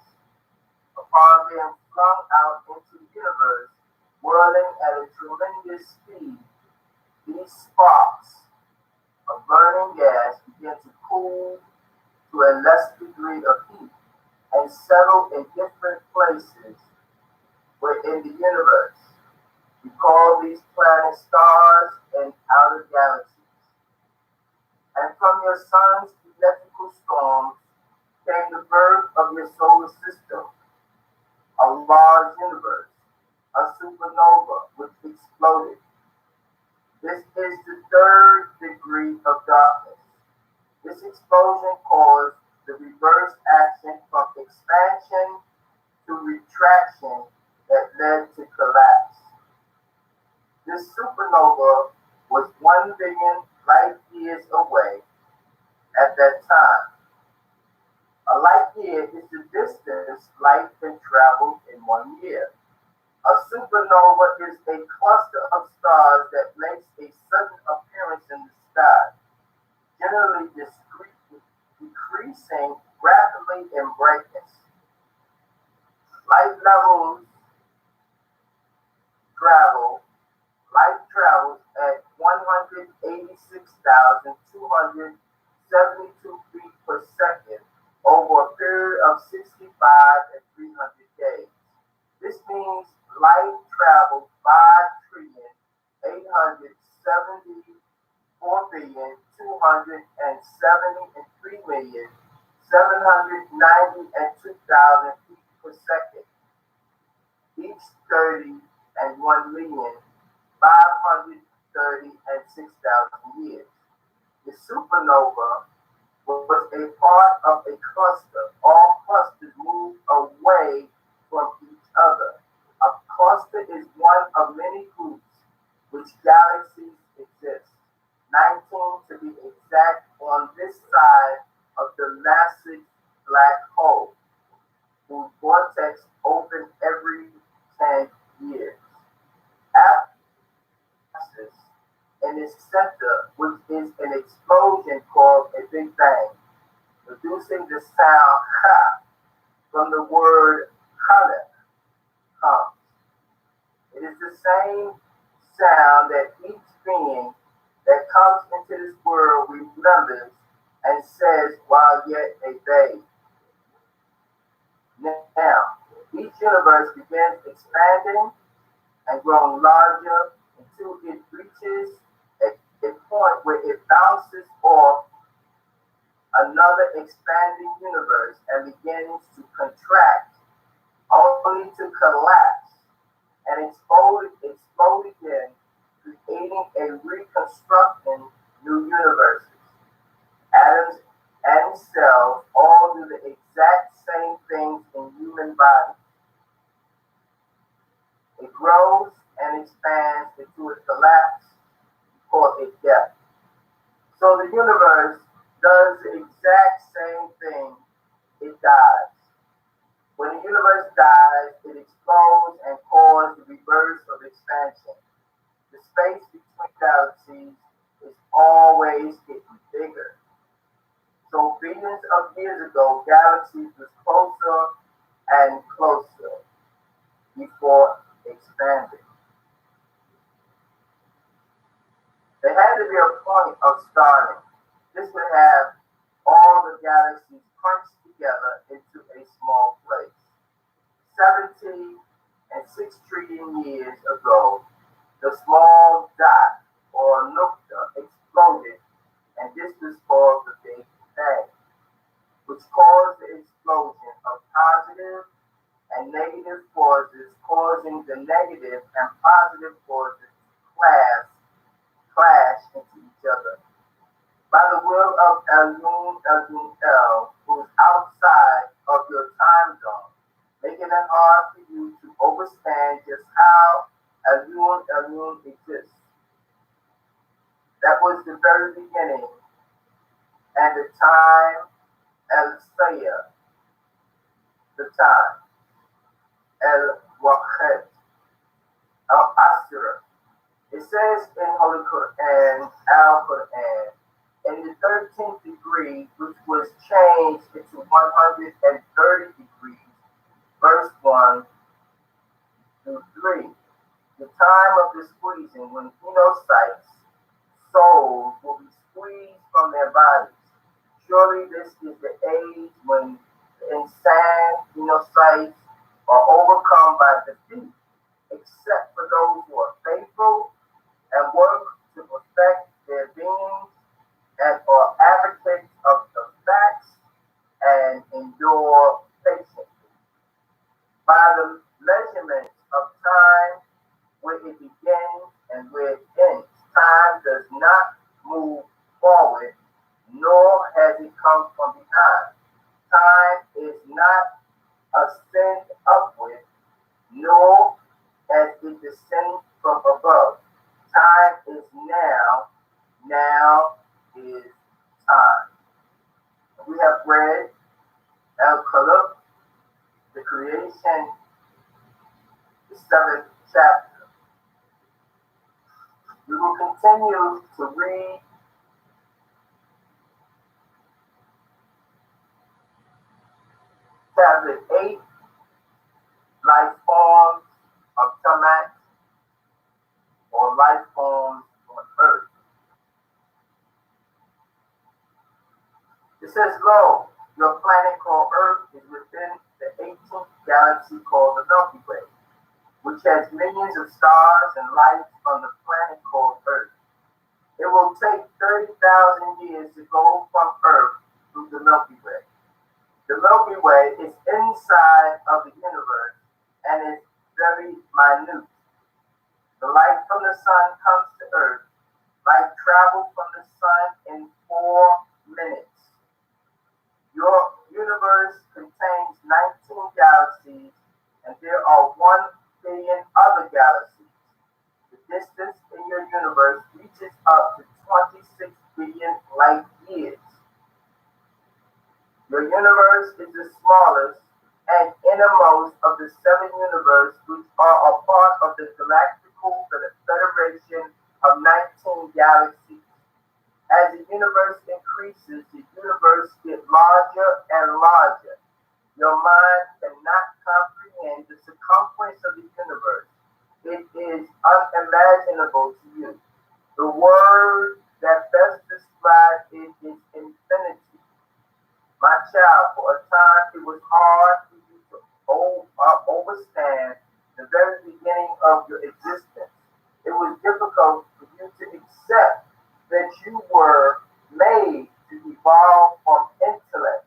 Upon being flung out into the universe, whirling at a tremendous speed, these sparks of burning gas begin to cool to a less degree of heat and settle in different places within the universe. We call these planets stars and outer galaxies. And from your sun's electrical storms came the birth of your solar system, a large universe, a supernova which exploded. This is the third degree of darkness. This explosion caused the reverse action from expansion to retraction that led to collapse. This supernova was 1 billion light years away at that time. A light year is the distance light can travel in 1 year. A supernova is a cluster of stars that makes a sudden appearance in the sky, generally decreasing rapidly in brightness. Light levels travel Light travels at 186,272 feet per second over a period of 65 and 300 days. This means light travels 5,374,273,790,000 feet per second, each 30 and 1,530,006 years. The supernova was a part of a cluster. All clusters move away from each other. A cluster is one of many groups which galaxies exist. 19 to be exact on this side of the massive black hole, whose vortex opens every 10 years. Axis in its center, which is an explosion called a Big Bang, producing the sound ha from the word Khalek comes. It is the same sound that each being that comes into this world remembers and says while yet a babe. Now, each universe begins expanding and growing larger until it reaches a point where it bounces off another expanding universe and begins to contract, only to collapse and explode again, creating a reconstructing new universes. Atoms and cells all do the exact same things in human bodies. It grows and expands into a collapse, called it death. So the universe does the exact same thing. It dies. When the universe dies, it explodes and causes the reverse of expansion. The space between galaxies is always getting bigger. So billions of years ago, galaxies was closer and closer before expanding. There had to be a point of starting. This would have all the galaxies crunched together into a small place. 70 and 6 trillion years ago, the small dot or nukta exploded, and this was called the Big Bang, which caused the explosion of positive and negative forces, causing the negative and positive forces to clash into each other will of Elun Elun El, who's outside of your time zone, making it hard for you to understand just how Elun Elun exists. That was the very beginning and the time El Saya, the time, El Waqet, Al Asura. It says in Holy Quran, Al Quran, in the 13th degree, which was changed into 130 degrees, verse 1 through 3. The time of the squeezing, when Enocytes, souls, will be squeezed from their bodies. Surely this is the age when the insane Enocytes are overcome by defeat, except for those who are faithful and work to perfect their beings and are advocates of the facts and endure patiently. By the measurements of time, where it begins and where it ends, time does not move forward, nor has it come from behind. Time is not ascend upward, nor has it descended from above. Time is now, now is time. We have read El Khaluk, the creation, the seventh chapter. We will continue to read chapter 8, life forms of Tamat, or life forms on earth. It says, Lo, your planet called Earth is within the 18th galaxy called the Milky Way, which has millions of stars and lights on the planet called Earth. It will take 30,000 years to go from Earth through the Milky Way. The Milky Way is inside of the universe and is very minute. The light from the sun comes to Earth. Light travels from the sun in 4 minutes. Your universe contains 19 galaxies, and there are 1 billion other galaxies. The distance in your universe reaches up to 26 billion light years. Your universe is the smallest and innermost of the 7 universes which are a part of the galactical federation of 19 galaxies. As the universe increases, the universe gets larger and larger. Your mind cannot comprehend the circumference of the universe. It is unimaginable to you. The word that best describes it is infinity. My child, for a time it was hard for you to understand the very beginning of your existence. It was difficult for you to accept that you were made to evolve from intellect,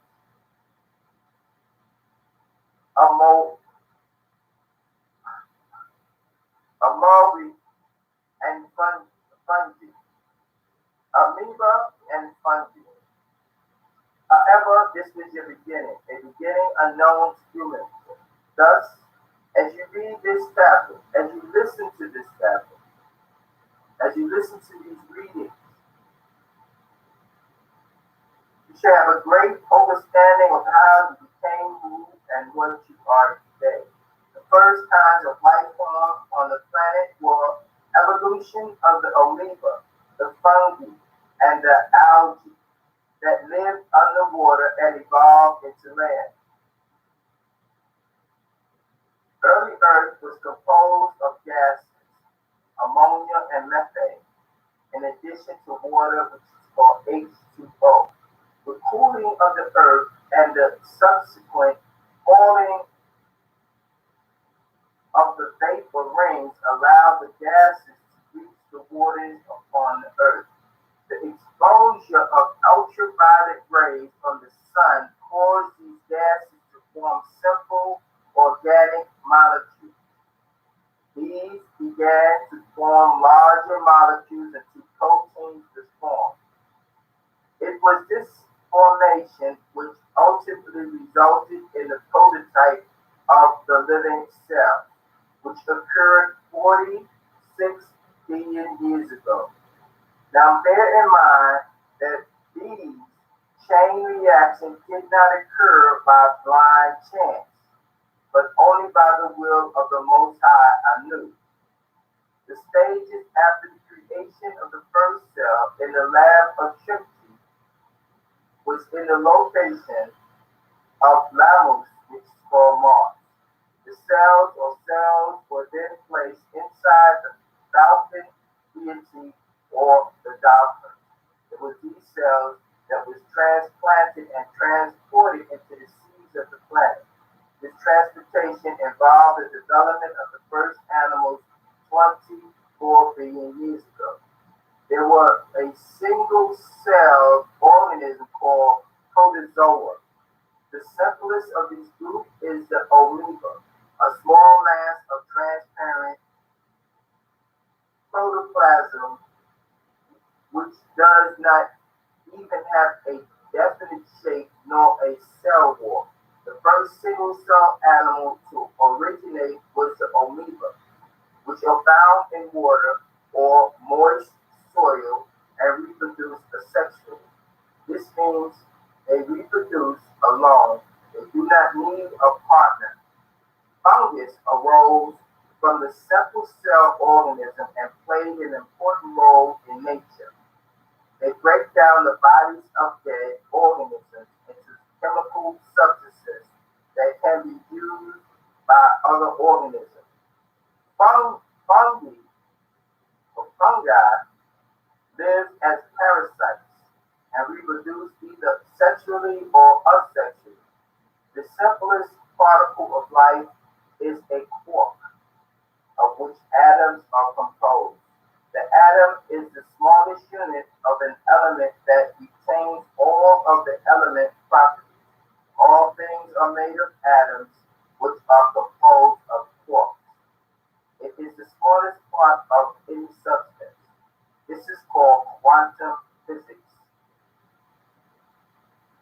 amo- amori, and fungi, amoeba and fungi. However, this was your beginning, a beginning unknown to humans. Thus, as you read this chapter, as you listen to this chapter, as you listen to these readings, you should have a great understanding of how you became who and what you are today. The first kinds of life forms on the planet were evolution of the amoeba, the fungi, and the algae that lived underwater and evolved into land. Early Earth was composed of gases, ammonia and methane, in addition to water, which is called H2O. The cooling of the Earth and the subsequent falling of the vapor rings allowed the gases to reach the waters upon the Earth. The exposure of ultraviolet rays from the sun caused these gases to form simple organic molecules. These began to form larger molecules until proteins was formed. It was this formation which ultimately resulted in the prototype of the living cell, which occurred 46 billion years ago. Now bear in mind that these chain reactions did not occur by blind chance, but only by the will of the Most High anew. The stages after the creation of the first cell in the lab of P.I.M.P was in the location of Lamus, which is called Mars. The cells were then placed inside the falcon deity or the dolphin. It was these cells that was transplanted and transported into the seeds of the planet. This transportation involved the development of the first animals 24 billion years ago. There was a single cell organism called protozoa. The simplest of these groups is the amoeba, a small mass of transparent protoplasm which does not even have a definite shape nor a cell wall. The first single cell animal to originate was the amoeba, which are found in water or moist soil and reproduce asexually. This means they reproduce alone. They do not need a partner. Fungus arose from the simple cell organism and played an important role in nature. They break down the bodies of dead organisms into chemical substances that can be used by other organisms. Fungi or fungi live as parasites and reproduce either sexually or asexually. The simplest particle of life is a quark, of which atoms are composed. The atom is the smallest unit of an element that retains all of the element properties. All things are made of atoms, which are composed of quarks. It is the smallest part of any substance. This is called quantum physics.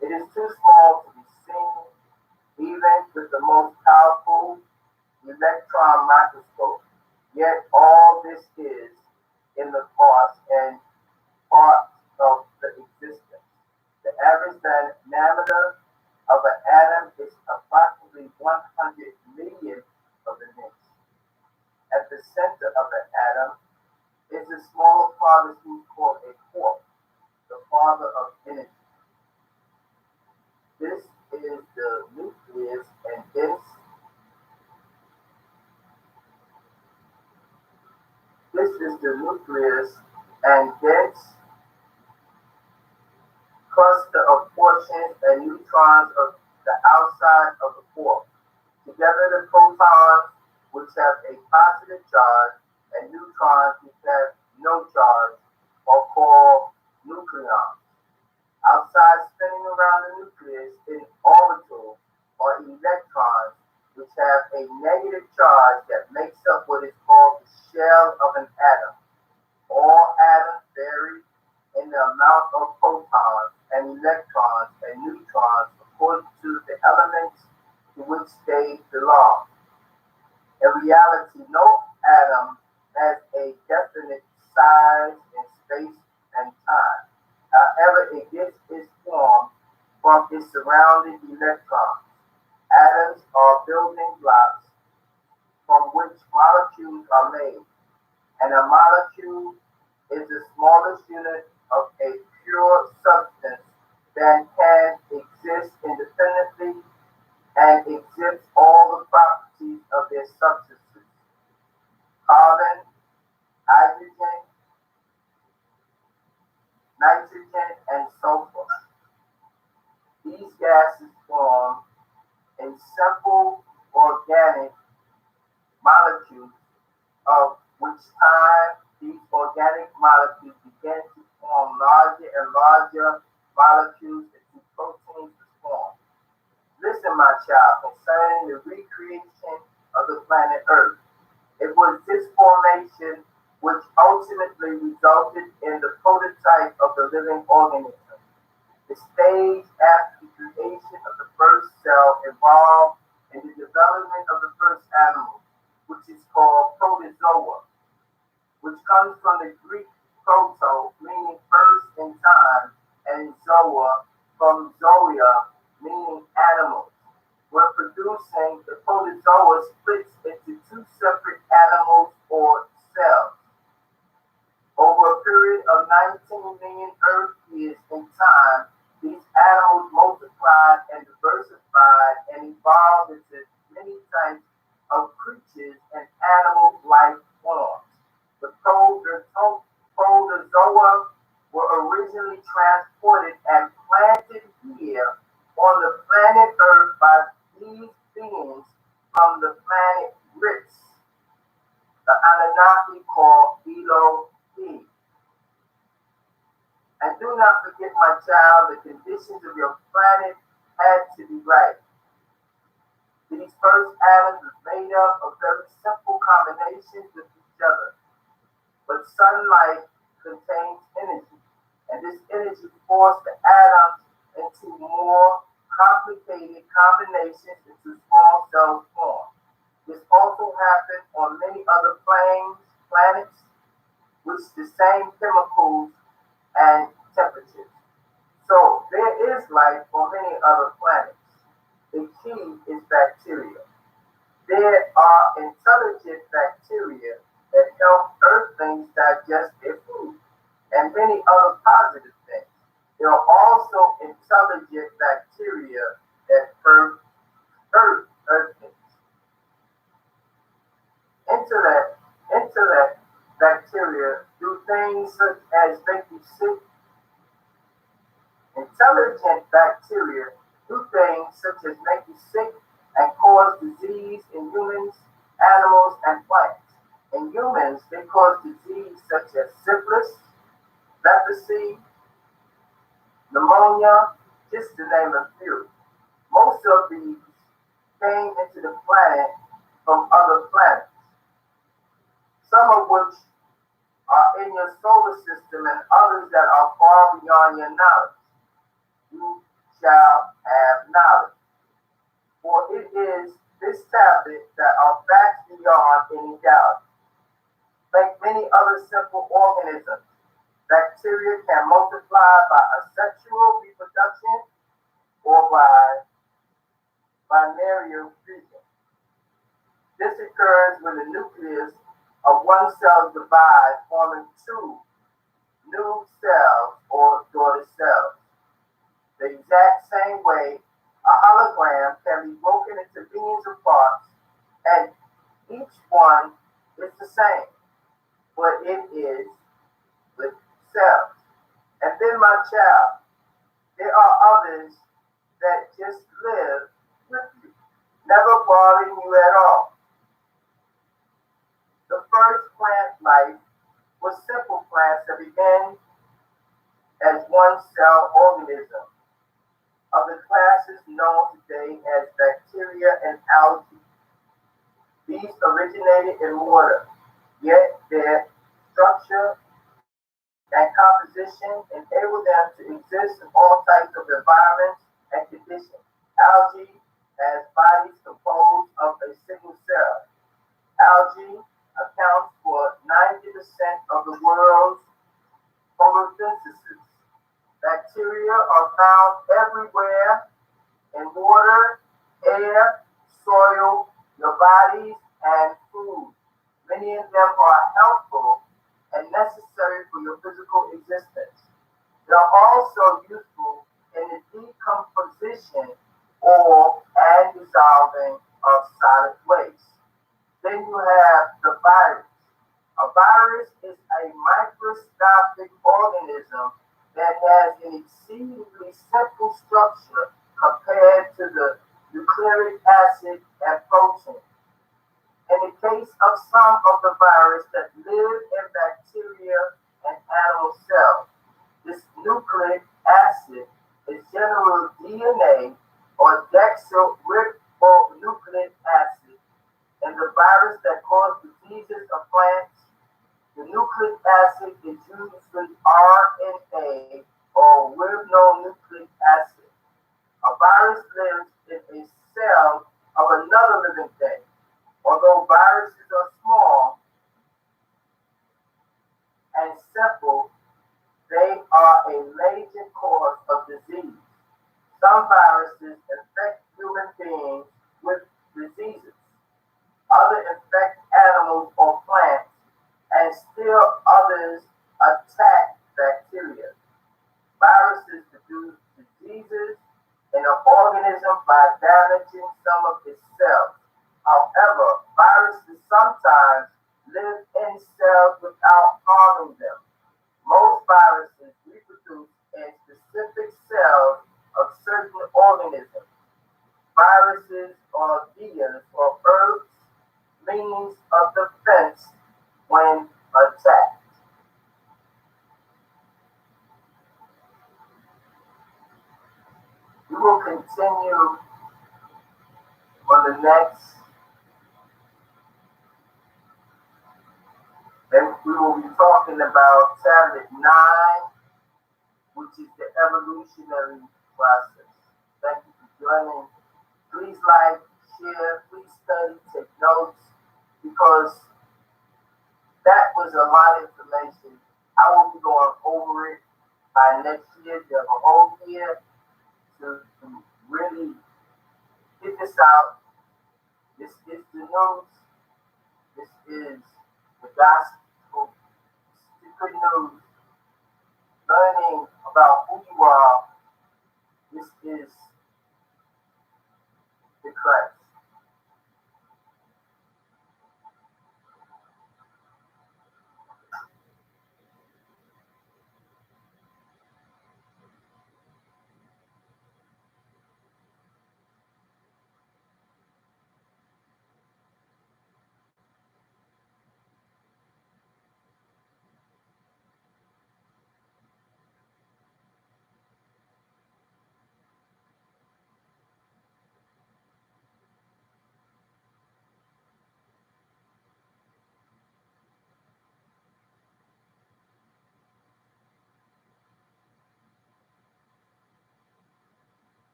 It is too small to be seen even with the most powerful electron microscope. Yet all this is in the parts and parts of the existence. The average diameter of an atom is approximately 100 millionth of an inch. At the center of the atom is a smaller particle called a quark, the father of energy. This is the nucleus and dense cluster of portions and neutrons of the outside of the quark. Together the protons, which have a positive charge, and neutrons, which have no charge, are called nucleons. Outside spinning around the nucleus in orbital are electrons, which have a negative charge that makes up what is called the shell of an atom. All atoms vary in the amount of protons and electrons and neutrons according to the elements to which they belong. In reality, no atom has a definite size in space and time. However, it gets its form from its surrounding electrons. Atoms are building blocks from which molecules are made, and a molecule is the smallest unit of a pure substance that can exist independently and exhibits all the properties of their substances: carbon, hydrogen, nitrogen, and sulfur. These gases form in simple organic molecules, of which time these organic molecules begin to form larger and larger molecules into proteins to form. Listen, my child, concerning the recreation of the planet Earth. It was this formation which ultimately resulted in the prototype of the living organism. The stage after the creation of the first cell involved in the development of the first animal, which is called protozoa, which comes from the Greek proto, meaning first in time, and zoa from zoia, meaning animals. When producing, the protozoa splits into two separate animals or cells. Over a period of 19 million Earth years in time, these animals multiplied and diversified and evolved into many types of creatures and animal life forms. The protozoa were originally transported and planted here on the planet Earth by these beings from the planet Ritz, the Anunnaki called Elohim. And do not forget, my child, the conditions of your planet had to be right. These first atoms were made up of very simple combinations with each other. But sunlight contains energy, and this energy forced the atoms into more complicated combinations into small cell form. This also happened on many other planets, with the same chemicals and temperatures. So there is life on many other planets. The key is bacteria. There are intelligent bacteria that help earthlings digest their food and many other positive things. There are also intelligent bacteria that hurt earthlings. Intellect bacteria do things such as make you sick. Intelligent bacteria do things such as make you sick and cause disease in humans, animals, and plants. In humans, they cause disease such as syphilis, leprosy, pneumonia, just to name a few. Most of these came into the planet from other planets, some of which are in your solar system and others that are far beyond your knowledge. You shall have knowledge. For it is this tablet that are facts beyond any doubt. Like many other simple organisms, bacteria can multiply by asexual reproduction or by binary fusion. This occurs when the nucleus of one cell divides, forming two new cells or daughter cells. The exact same way a hologram can be broken into billions of parts, and each one is the same, but it is with cells. And then, my child, there are others that just live with you, never bothering you at all. The first plant life was simple plants that began as one cell organism of the classes known today as bacteria and algae. These originated in water, yet their structure and composition enable them to exist in all types of environments and conditions. Algae has bodies composed of a single cell. Algae accounts for 90% of the world's photosynthesis. Bacteria are found everywhere in water, air, soil, your bodies, and food. Many of them are helpful and necessary for your physical existence. They are also useful in the decomposition or and dissolving of solid waste. Then you have the virus. A virus is a microscopic organism that has an exceedingly simple structure compared to the nucleic acid and protein. In the case of some of the virus that live in bacteria and animal cells, this nucleic acid is generally DNA or deoxyribonucleic acid. In the virus that cause diseases of plants, the nucleic acid is usually RNA or with no nucleic acid. A virus lives in a cell of another living thing. Although viruses are small and simple, they are a major cause of disease. Some viruses infect human beings with diseases. Others infect animals or plants, and still others attack bacteria. Viruses produce diseases in an organism by damaging some of its cells. However, viruses sometimes live in cells without harming them. Most viruses reproduce in specific cells of certain organisms. Viruses are vehicles or Earth's means of defense when attacked. We will continue on the next, and we will be talking about tablet 9, which is the evolutionary process. Thank you for joining. Please like, share, please study, take notes, because that was a lot of information. I will be going over it by next year. You have a whole year to really get this out. This is the news. This is the gospel secret news.